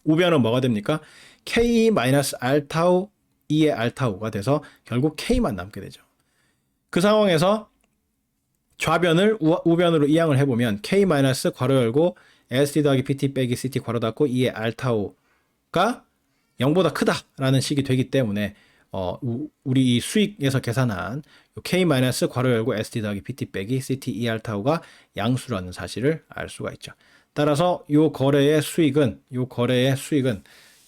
우변은 뭐가 됩니까? K 마이너스 알타우 2의 알타우가 돼서 결국 K만 남게 되죠. 그 상황에서 좌변을 우변으로 이항을 해보면 K 마이너스 괄호 열고 ST 더하기 PT 빼기 CT 괄호 닫고 2의 알타우가 0보다 크다라는 식이 되기 때문에 우리 이 수익에서 계산한 K 마이너스 괄호 열고 ST 더하기 PT 빼기 CT 2 알타우가 양수라는 사실을 알 수가 있죠. 따라서 요 거래의 수익은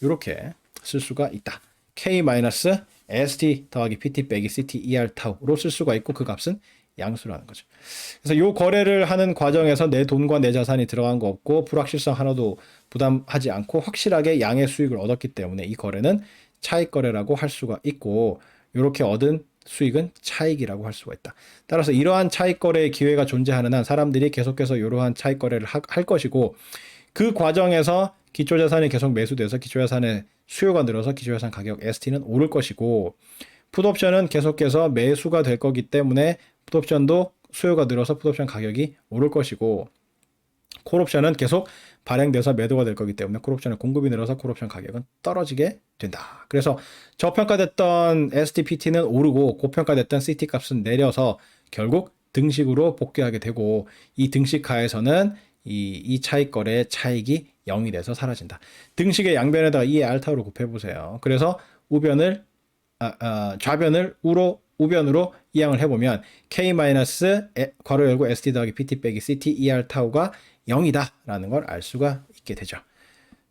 이렇게 쓸 수가 있다. K 마이너스 ST 더하기 PT 빼기 CT 2 알타우로 쓸 수가 있고 그 값은 양수라는 거죠. 그래서 요 거래를 하는 과정에서 내 돈과 내 자산이 들어간 거 없고 불확실성 하나도 부담하지 않고 확실하게 양의 수익을 얻었기 때문에 이 거래는 차익 거래라고 할 수가 있고 이렇게 얻은 수익은 차익이라고 할 수가 있다. 따라서 이러한 차익 거래의 기회가 존재하는 한 사람들이 계속해서 이러한 차익 거래를 할 것이고 그 과정에서 기초자산이 계속 매수돼서 기초자산의 수요가 늘어서 기초자산 가격 ST는 오를 것이고 풋옵션은 계속해서 매수가 될 거기 때문에 풋옵션도 수요가 늘어서 풋옵션 가격이 오를 것이고 콜옵션은 계속 발행돼서 매도가 될 거기 때문에 콜옵션의 공급이 늘어서 콜옵션 가격은 떨어지게 된다. 그래서 저평가됐던 STPT는 오르고 고평가됐던 CT 값은 내려서 결국 등식으로 복귀하게 되고 이 등식하에서는 이 차익 거래의 차익이 0이 돼서 사라진다. 등식의 양변에다가 2의 알타로 곱해보세요. 그래서 좌변을 우변으로 이항을 해보면 K- 괄호 열고 ST 더하기 PT 빼기 CT ER 타우가 0이다 라는 걸 알 수가 있게 되죠.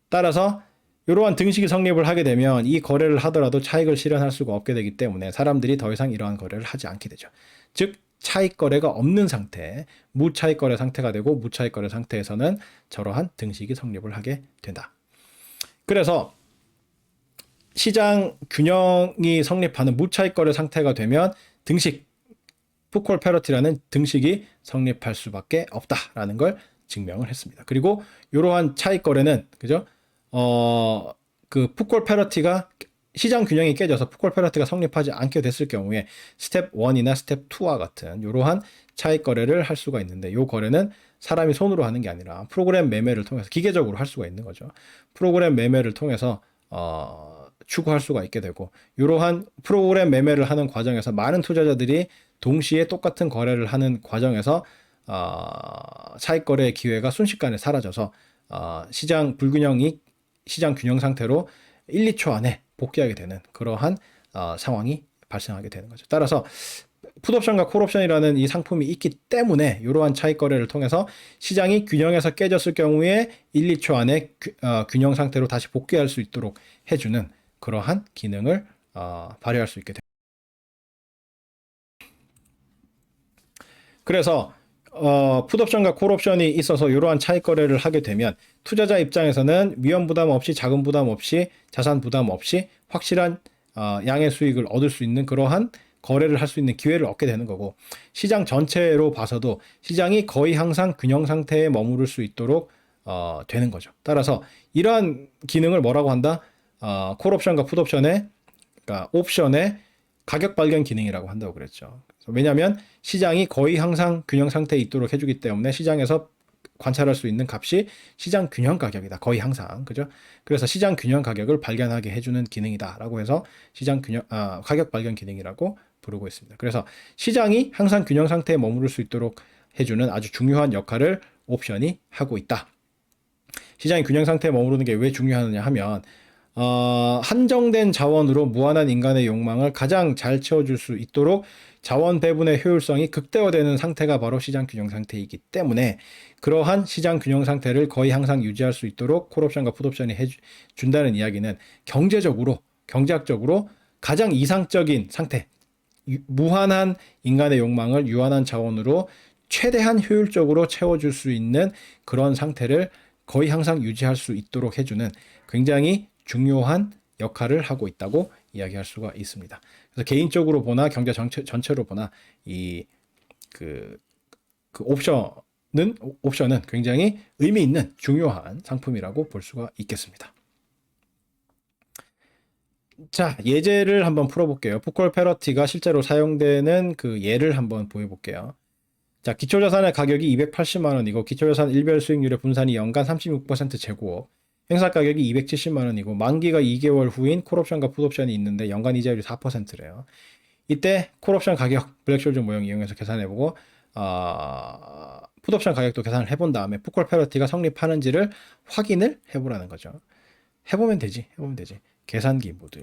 따라서 이러한 등식이 성립을 하게 되면 이 거래를 하더라도 차익을 실현할 수가 없게 되기 때문에 사람들이 더 이상 이러한 거래를 하지 않게 되죠. 즉 차익 거래가 없는 상태, 무차익 거래 상태가 되고 무차익 거래 상태에서는 저러한 등식이 성립을 하게 된다. 그래서 시장 균형이 성립하는 무차익 거래 상태가 되면 등식, 푸콜 패러티라는 등식이 성립할 수밖에 없다라는 걸 증명을 했습니다. 그리고 이러한 차익 거래는 그죠? 그 푸콜 패러티가 시장 균형이 깨져서 푸콜 패러티가 성립하지 않게 됐을 경우에 스텝 1이나 스텝 2와 같은 이러한 차익 거래를 할 수가 있는데 이 거래는 사람이 손으로 하는 게 아니라 프로그램 매매를 통해서 기계적으로 할 수가 있는 거죠. 프로그램 매매를 통해서 추구할 수가 있게 되고 이러한 프로그램 매매를 하는 과정에서 많은 투자자들이 동시에 똑같은 거래를 하는 과정에서 차익 거래의 기회가 순식간에 사라져서 시장 불균형이 시장 균형 상태로 1, 2초 안에 복귀하게 되는 그러한 상황이 발생하게 되는 거죠. 따라서 풋옵션과 콜옵션이라는 이 상품이 있기 때문에 이러한 차익 거래를 통해서 시장이 균형에서 깨졌을 경우에 1, 2초 안에 균형 상태로 다시 복귀할 수 있도록 해주는 그러한 기능을 발휘할 수 있게 됩니다. 그래서 풋옵션과 콜옵션이 있어서 이러한 차익 거래를 하게 되면 투자자 입장에서는 위험 부담 없이 자금 부담 없이 자산 부담 없이 확실한 양의 수익을 얻을 수 있는 그러한 거래를 할 수 있는 기회를 얻게 되는 거고 시장 전체로 봐서도 시장이 거의 항상 균형 상태에 머무를 수 있도록 되는 거죠. 따라서 이러한 기능을 뭐라고 한다? 콜옵션과 풋옵션의 그러니까 옵션의 가격 발견 기능이라고 한다고 그랬죠. 왜냐하면 시장이 거의 항상 균형 상태에 있도록 해주기 때문에 시장에서 관찰할 수 있는 값이 시장 균형 가격이다. 거의 항상. 그죠? 그래서 시장 균형 가격을 발견하게 해주는 기능이다라고 해서 가격 발견 기능이라고 부르고 있습니다. 그래서 시장이 항상 균형 상태에 머무를 수 있도록 해주는 아주 중요한 역할을 옵션이 하고 있다. 시장이 균형 상태에 머무르는 게 왜 중요하느냐 하면 한정된 자원으로 무한한 인간의 욕망을 가장 잘 채워줄 수 있도록 자원 배분의 효율성이 극대화되는 상태가 바로 시장 균형 상태이기 때문에 그러한 시장 균형 상태를 거의 항상 유지할 수 있도록 콜옵션과 풋옵션이 해준다는 이야기는 경제학적으로 가장 이상적인 상태, 무한한 인간의 욕망을 유한한 자원으로 최대한 효율적으로 채워줄 수 있는 그런 상태를 거의 항상 유지할 수 있도록 해주는 굉장히 중요한 역할을 하고 있다고 이야기할 수가 있습니다. 그래서 개인적으로 보나 경제 전체로 보나 그 옵션은 굉장히 의미 있는 중요한 상품이라고 볼 수가 있겠습니다. 자, 예제를 한번 풀어볼게요. 푸콜 패러티가 실제로 사용되는 그 예를 한번 보여볼게요. 자, 기초자산의 가격이 280만 원이고 기초자산 일별 수익률의 분산이 연간 36% 재고업, 행사 가격이 270만 원이고 만기가 2개월 후인 콜옵션과 풋옵션이 있는데 연간 이자율이 4%래요. 이때 콜옵션 가격 블랙숄저 모형 이용해서 계산해보고 풋옵션 가격도 계산을 해본 다음에 푸콜 패러티가 성립하는지를 확인을 해보라는 거죠. 해보면 되지. 계산기 모드.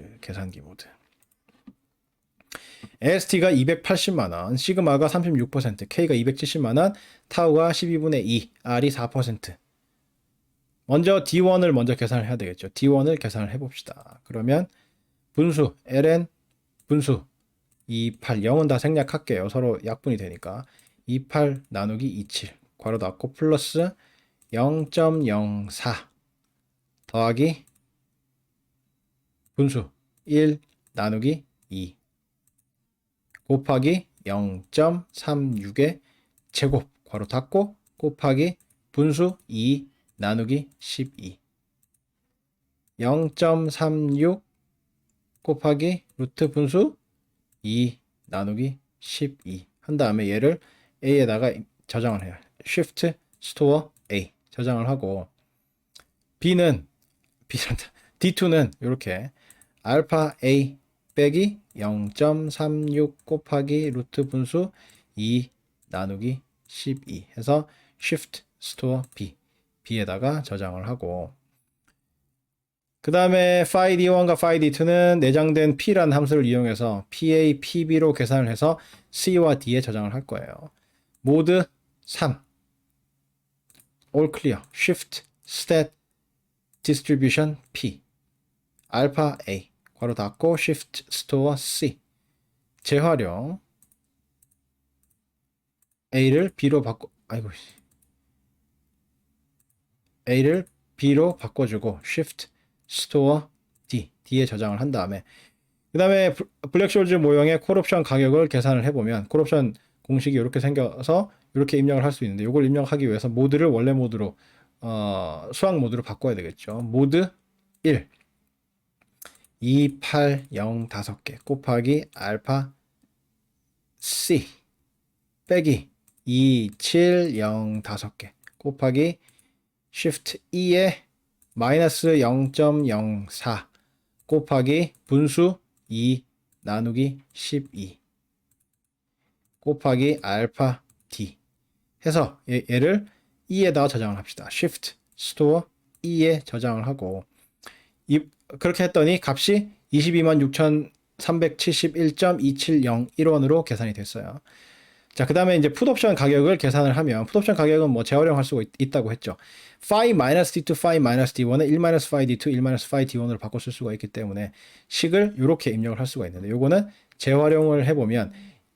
AST가 280만 원, 시그마가 36%, K가 270만 원, 타우가 12분의 2, R이 4%. 먼저 D1을 먼저 계산을 해야 되겠죠. D1을 계산을 해봅시다. 그러면 분수, ln 분수 28, 0은 다 생략할게요. 서로 약분이 되니까 28 나누기 27 괄호 닫고 플러스 0.04 더하기 분수 1 나누기 2 곱하기 0.36의 제곱 괄호 닫고 곱하기 분수 2 나누기 12 0.36 곱하기 루트 분수 2 나누기 12 한 다음에 얘를 A에다가 저장을 해요. Shift Store A 저장을 하고 B는 D2는 이렇게 알파 A 빼기 0.36 곱하기 루트 분수 2 나누기 12 해서 Shift Store B B에다가 저장을 하고 그 다음에 phi D1과 phi D2는 내장된 P라는 함수를 이용해서 PA, PB로 계산을 해서 C와 D에 저장을 할 거예요. 모드 3 All clear Shift Stat Distribution P 알파 A 괄호 닫고 Shift Store C 재활용 A를 B로 바꿔 A를 B로 바꿔주고 Shift Store D D에 저장을 한 다음에 그 다음에 블랙쇼즈 모형의 콜옵션 가격을 계산을 해보면 콜옵션 공식이 이렇게 생겨서 이렇게 입력을 할 수 있는데 이걸 입력하기 위해서 모드를 원래 모드로 수학 모드로 바꿔야 되겠죠. 모드 1 2, 8, 0, 5개 곱하기 알파 C 빼기 2, 7, 0, 5개 곱하기 Shift E에 마이너스 0.04 곱하기 분수 2 나누기 12 곱하기 알파 D 해서 얘를 E에다가 저장을 합시다. Shift Store E에 저장을 하고 그렇게 했더니 값이 226,371.2701원으로 계산이 됐어요. 자, 그 다음에 이제 풋옵션 가격을 계산을 하면 풋옵션 가격은 뭐 재활용할 수가 있다고 했죠. phi -d2, phi -d1은 1 phi d2, 1 phi d1으로 바꿔 쓸 수가 있기 때문에 식을 이렇게 입력을 할 수가 있는데 요거는 재활용을 해보면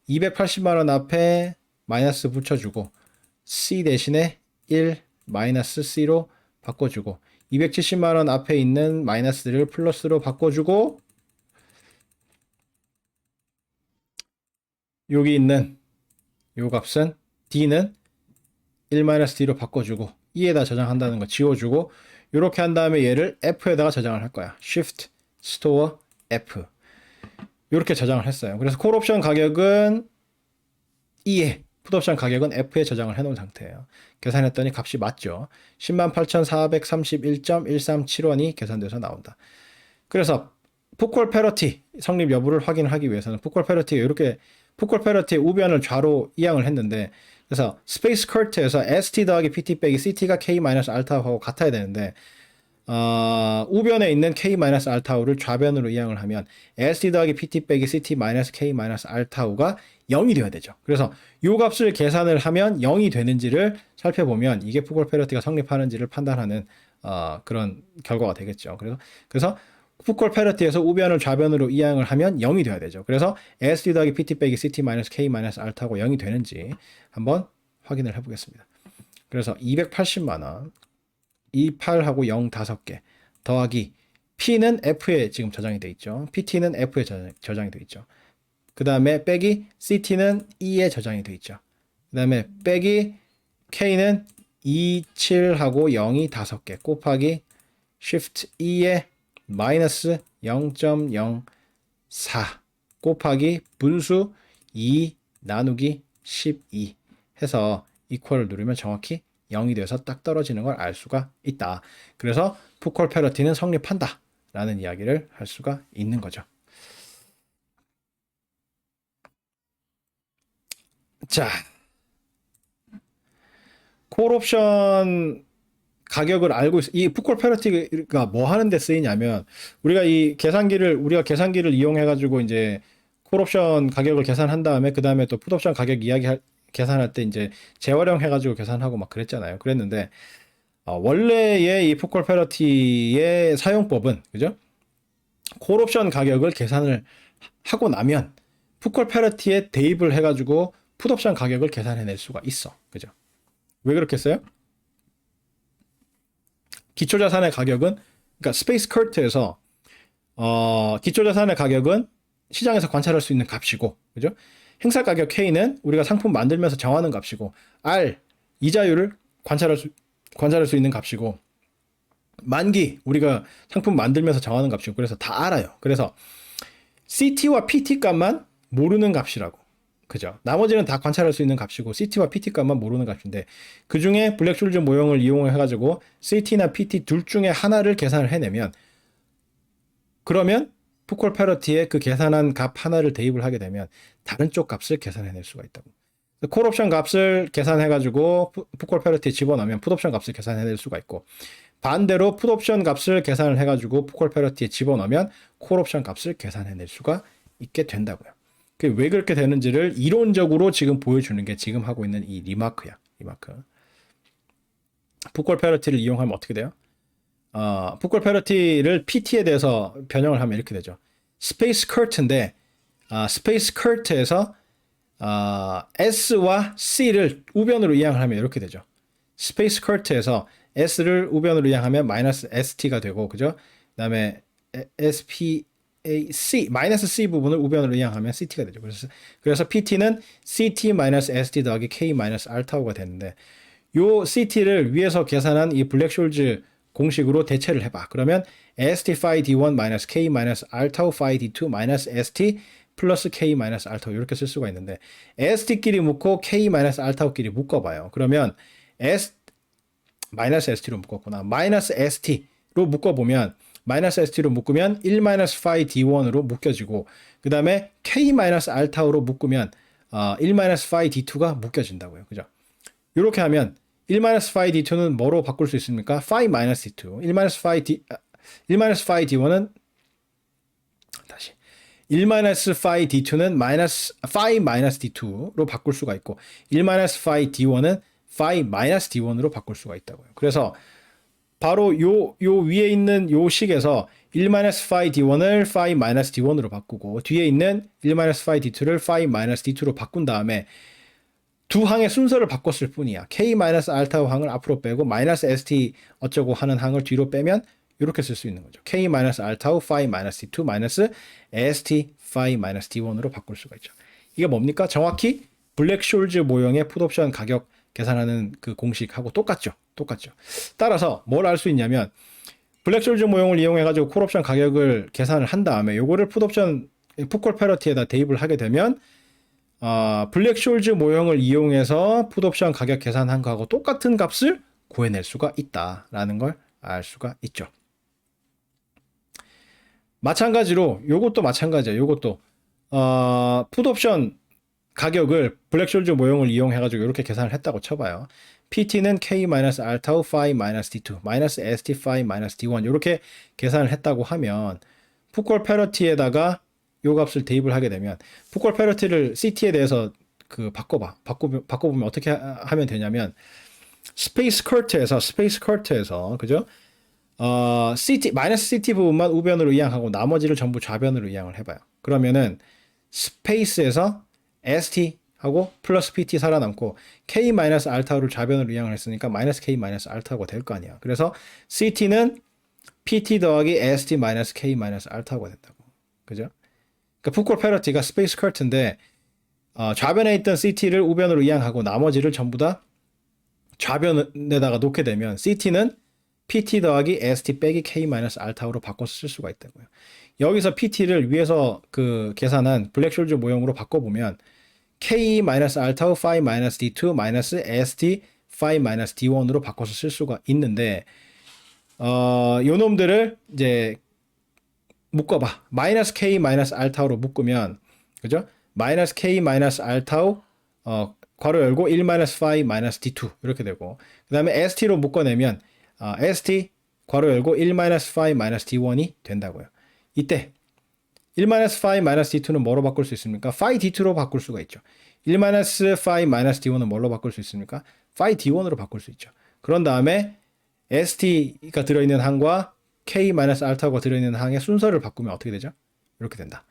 280만 원 앞에 마이너스 붙여주고 C 대신에 1 C로 바꿔주고 270만 원 앞에 있는 마이너스를 플러스로 바꿔주고 여기 있는 요 값은 D는 1-D로 바꿔주고 E에다 저장한다는 거 지워주고 이렇게 한 다음에 얘를 F에다가 저장을 할 거야. Shift Store F 이렇게 저장을 했어요. 그래서 콜옵션 가격은 E에 풋옵션 가격은 F에 저장을 해놓은 상태예요. 계산했더니 값이 맞죠. 108,431.137원이 계산돼서 나온다. 그래서 풋콜 패러티 성립 여부를 확인하기 위해서는 풋콜 패러티가 이렇게 풋콜 패러티의 우변을 좌로 이항을 했는데 그래서 스페이스 커트에서 ST 더하기 PT 빼기 CT가 K-알타우하고 같아야 되는데 우변에 있는 K-알타우를 좌변으로 이항을 하면 ST 더하기 PT 빼기 CT K-알타우가 0이 되어야 되죠. 그래서 이 값을 계산을 하면 0이 되는지를 살펴보면 이게 풋콜 패러티가 성립하는지를 판단하는 그런 결과가 되겠죠. 그래서 풋콜 패러티에서 우변을 좌변으로 이항을 하면 0이 돼야 되죠. 그래서 ST 더하기 PT 빼기 CT K-알타우가 0이 되는지 한번 확인을 해보겠습니다. 그래서 280만 원 28하고 0 5개 더하기 P는 F에 지금 저장이 되어 있죠. PT는 F에 저장이 되어 있죠. 그 다음에 빼기 CT는 E에 저장이 되어 있죠. 그 다음에 빼기 K는 2, 7하고 0이 5개 곱하기 Shift E에 마이너스 0.04 곱하기 분수 2 나누기 12 해서 이퀄을 누르면 정확히 0이 돼서 딱 떨어지는 걸 알 수가 있다. 그래서 풋콜 패러티는 성립한다 라는 이야기를 할 수가 있는 거죠. 자, 콜옵션 가격을 알고 이 풋콜 패러티가 뭐 하는 데 쓰이냐면 우리가 계산기를 이용해 가지고 이제 콜옵션 가격을 계산한 다음에 그 다음에 또 풋옵션 가격 계산할 때 이제 재활용 해 가지고 계산하고 막 그랬잖아요. 그랬는데 원래의 이 풋콜 패러티의 사용법은 그죠? 콜옵션 가격을 계산을 하고 나면 풋콜 패러티에 대입을 해 가지고 풋옵션 가격을 계산해낼 수가 있어. 그죠? 왜 그렇게 써요? 기초자산의 가격은 그러니까 스페이스 커트에서 기초자산의 가격은 시장에서 관찰할 수 있는 값이고 그죠? 행사 가격 K는 우리가 상품 만들면서 정하는 값이고 R 이자율을 관찰할 수 있는 값이고 만기 우리가 상품 만들면서 정하는 값이고 그래서 다 알아요. 그래서 CT와 PT 값만 모르는 값이라고. 그죠? 나머지는 다 관찰할 수 있는 값이고 CT와 PT 값만 모르는 값인데 그 중에 블랙숄즈 모형을 이용해가지고 CT나 PT 둘 중에 하나를 계산을 해내면 그러면 푸콜 패러티에 그 계산한 값 하나를 대입을 하게 되면 다른 쪽 값을 계산해낼 수가 있다고. 콜옵션 값을 계산해가지고 푸콜 패러티에 집어넣으면 풋옵션 값을 계산해낼 수가 있고 반대로 풋옵션 값을 계산을 해가지고 푸콜 패러티에 집어넣으면 콜옵션 값을 계산해낼 수가 있게 된다고요. 왜 그렇게 되는지를 이론적으로 지금 보여주는 게 지금 하고 있는 이 리마크야. 리마크. 푸콜 패러티를 이용하면 어떻게 돼요? 푸콜 패러티를 PT에 대해서 변형을 하면 이렇게 되죠. 스페이스 커트인데 스페이스 커트에서 S와 C를 우변으로 이항을 하면 이렇게 되죠. 스페이스 커트에서 S를 우변으로 이항하면 마이너스 ST가 되고 그죠? 그다음에 SPAC 마이너스 C 부분을 우변으로 이항하면 CT가 되죠. 그래서 PT는 CT 마이너스 ST 더하기 K 마이너스 R 타우가 되는데 요 CT를 위에서 계산한 이 블랙숄즈 공식으로 대체를 해봐. 그러면 ST phi D1 마이너스 K 마이너스 R 타우 phi D2 마이너스 ST 플러스 K 마이너스 R 타우 이렇게 쓸 수가 있는데 ST끼리 묶고 K 마이너스 R 타우끼리 묶어봐요. 그러면 마이너스 ST로 묶었구나. 마이너스 ST로 묶어보면 마이너스 ST로 묶으면 1 마이너스 phi D1으로 묶여지고 그 다음에 K 마이너스 R 타우로 묶으면 1 마이너스 phi D2가 묶여진다고요. 그죠? 이렇게 하면 1 phi D2는 뭐로 바꿀 수 있습니까? phi minus D2. 1 phi D1은 다시 1 phi D2는 phi minus D2로 바꿀 수가 있고 1 phi D1은 phi minus D1으로 바꿀 수가 있다고요. 그래서 바로 요 위에 있는 요 식에서 1 phi D1을 phi minus D1으로 바꾸고 뒤에 있는 1 phi D2를 phi minus D2로 바꾼 다음에 두 항의 순서를 바꿨을 뿐이야. K-알타우 항을 앞으로 빼고 마이너스 ST 어쩌고 하는 항을 뒤로 빼면 이렇게 쓸 수 있는 거죠. K-알타우 phi D2 마이너스 ST phi D1으로 바꿀 수가 있죠. 이게 뭡니까? 정확히 블랙숄즈 모형의 풋옵션 가격 계산하는 그 공식하고 똑같죠. 똑같죠. 따라서 뭘 알 수 있냐면 블랙숄즈 모형을 이용해가지고 콜옵션 가격을 계산을 한 다음에 요거를 풋콜 패러티에다 대입을 하게 되면 블랙숄즈 모형을 이용해서 풋옵션 가격 계산한 거하고 똑같은 값을 구해낼 수가 있다라는 걸 알 수가 있죠. 마찬가지로 요것도 마찬가지야. 요것도 풋옵션 가격을 블랙숄즈 모형을 이용해가지고 이렇게 계산을 했다고 쳐봐요. PT는 K-알타우 phi D2 마이너스 ST phi D1 이렇게 계산을 했다고 하면 풋콜 패러티에다가 요 값을 대입을 하게 되면 푸콜 패러티를 CT에 대해서 바꿔보면 어떻게 하면 되냐면 스페이스 커트에서 그죠? CT 마이너스 CT 부분만 우변으로 이항하고 나머지를 전부 좌변으로 이항을 해봐요. 그러면은 스페이스에서 ST 하고 플러스 PT 살아남고 K 마이너스 알타우를 좌변으로 이항을 했으니까 마이너스 K 마이너스 알타우가 될 거 아니야. 그래서 CT는 PT 더하기 ST 마이너스 K 마이너스 알타우가 된다고. 그죠? 그러니까 푸콜 패러티가 스페이스 커트인데 좌변에 있던 CT를 우변으로 이항하고 나머지를 전부 다 좌변에다가 놓게 되면 CT는 PT 더하기 ST 빼기 K 마이너스 알타우로 바꿔서 쓸 수가 있다고요. 여기서 PT를 위에서 그 계산한 블랙숄즈 모형으로 바꿔보면 K 마이너스 알타우 phi D2 마이너스 ST phi D1으로 바꿔서 쓸 수가 있는데 요 놈들을 이제 묶어봐. 마이너스 K 마이너스 알타우로 묶으면 그죠? 마이너스 K 마이너스 알타우 괄호 열고 1 마이너스 phi D2 이렇게 되고 그 다음에 ST로 묶어내면 ST 괄호 열고 1 마이너스 phi D1이 된다고요. 이때 1 마이너스 phi D2는 뭐로 바꿀 수 있습니까? phi D2로 바꿀 수가 있죠. 1 마이너스 phi D1은 뭘로 바꿀 수 있습니까? phi D1으로 바꿀 수 있죠. 그런 다음에 ST가 들어있는 항과 K-알타우가 들어있는 항의 순서를 바꾸면 어떻게 되죠? 이렇게 된다.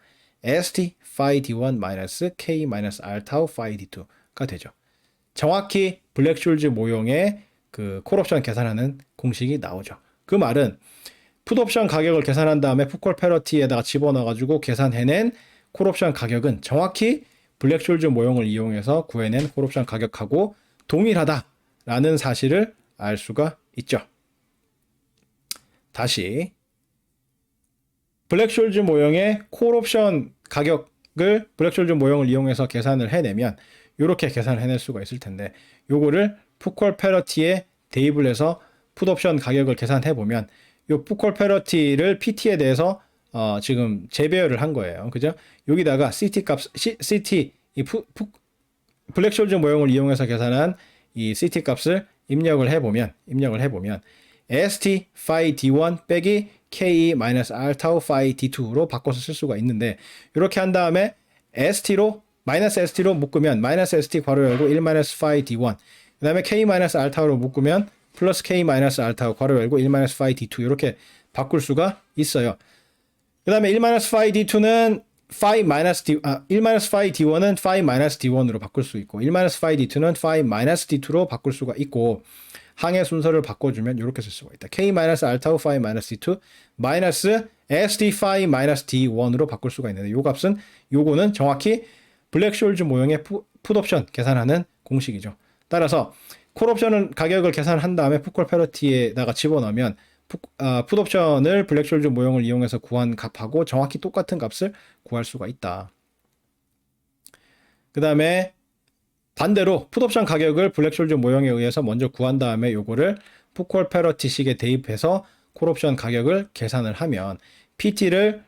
ST phi D1 마이너스 K-알타우 phi D2가 되죠. 정확히 블랙숄즈 모형의 그 콜옵션 계산하는 공식이 나오죠. 그 말은 풋옵션 가격을 계산한 다음에 풋콜 패러티에다가 집어넣어가지고 계산해낸 콜옵션 가격은 정확히 블랙숄즈 모형을 이용해서 구해낸 콜옵션 가격하고 동일하다라는 사실을 알 수가 있죠. 다시 블랙숄즈 모형의 콜옵션 가격 가격을 블랙쇼ल्드 모형을 이용해서 계산을 해내면 이렇게 계산을 해낼 수가 있을 텐데 요거를 풋콜 패러티에 대입을 해서 풋옵션 가격을 계산해 보면 요 풋콜 패러티를 PT에 대해서 지금 재배열을 한 거예요. 그죠? 여기다가 CT 값, CT 이 블랙쇼ल्드 모형을 이용해서 계산한 이 CT 값을 입력을 해보면 ST phi D1 빼기 K 마이너스 R 타우 phi D2로 바꿔서 쓸 수가 있는데 이렇게 한 다음에 ST로 마이너스 ST로 묶으면 마이너스 ST 괄호 열고 1 마이너스 phi D1 그 다음에 K 마이너스 R 타우로 묶으면 플러스 K 마이너스 R 타우 괄호 열고 1 마이너스 phi D2 이렇게 바꿀 수가 있어요. 그 다음에 1 마이너스 phi D2는 phi 마이너스 D, 1 마이너스 phi D1은 phi 마이너스 D1으로 바꿀 수 있고 1 마이너스 phi D2는 phi 마이너스 D2로 바꿀 수가 있고 항의 순서를 바꿔주면 이렇게 쓸 수가 있다. K 마이너스 R 타우 phi 마이너스 D2 마이너스 SD phi 마이너스 D1으로 바꿀 수가 있는데 요 값은 요거는 정확히 블랙쇼ल्드 모형의 풋옵션 계산하는 공식이죠. 따라서 콜옵션은 가격을 계산한 다음에 풋콜 패러티에다가 집어넣으면 풋옵션을 블랙쇼ल्드 모형을 이용해서 구한 값하고 정확히 똑같은 값을 구할 수가 있다. 그 다음에 반대로 풋옵션 가격을 블랙쇼ल्드 모형에 의해서 먼저 구한 다음에 요거를 풋콜 패러티식에 대입해서 콜옵션 가격을 계산을 하면 PT를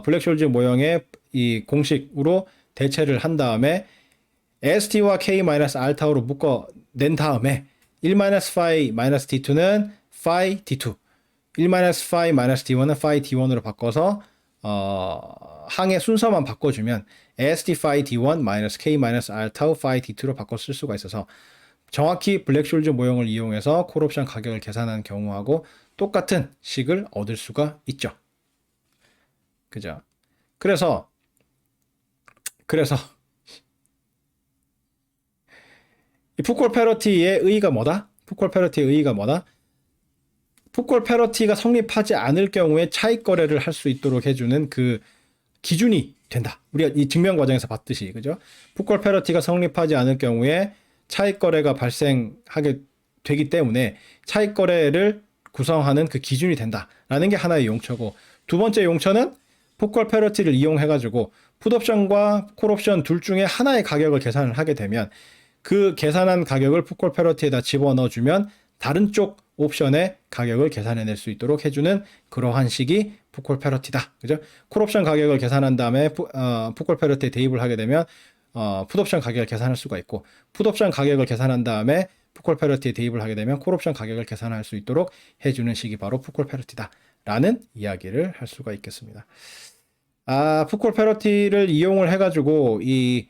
블랙쇼ल्드 모형의 이 공식으로 대체를 한 다음에 ST와 K-R 타우로 묶어낸 다음에 1-phi -D2는 phi D2 1-phi -D1은 phi D1으로 바꿔서 항의 순서만 바꿔주면 ST phi D1 K-R 타우 phi D2로 바꿔 쓸 수가 있어서 정확히 블랙쇼ल्드 모형을 이용해서 콜옵션 가격을 계산한 경우하고 똑같은 식을 얻을 수가 있죠. 그죠? 그래서 이 풋콜 패러티의 의의가 뭐다? 풋콜 패러티의 의의가 뭐다? 풋콜 패러티가 성립하지 않을 경우에 차익 거래를 할 수 있도록 해주는 그 기준이 된다. 우리가 이 증명 과정에서 봤듯이, 그죠? 풋콜 패러티가 성립하지 않을 경우에 차익 거래가 발생하게 되기 때문에 차익 거래를 구성하는 그 기준이 된다라는 게 하나의 용처고, 두 번째 용처는 풋콜 패러티를 이용해가지고 풋옵션과 콜옵션 둘 중에 하나의 가격을 계산을 하게 되면 그 계산한 가격을 풋콜 패러티에다 집어넣어주면 다른 쪽 옵션의 가격을 계산해낼 수 있도록 해주는 그러한 식이 풋콜 패러티다. 그죠? 콜옵션 가격을 계산한 다음에 풋콜 패러티에 대입을 하게 되면 풋옵션 가격을 계산할 수가 있고, 풋옵션 가격을 계산한 다음에 풋콜 패러티에 대입을 하게 되면 콜옵션 가격을 계산할 수 있도록 해주는 식이 바로 풋콜 패러티다 라는 이야기를 할 수가 있겠습니다. 풋콜 패러티를 이용을 해가지고 이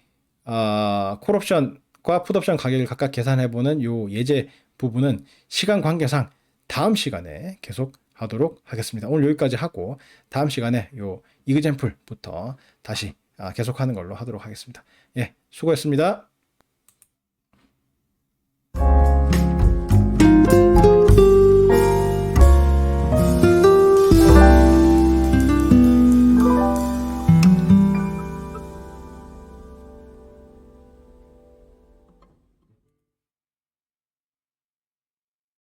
콜옵션과 풋옵션 가격을 각각 계산해보는 요 예제 부분은 시간 관계상 다음 시간에 계속 하도록 하겠습니다. 오늘 여기까지 하고 다음 시간에 요 이그젬플부터 다시 계속하는 걸로 하도록 하겠습니다. 예, 수고했습니다.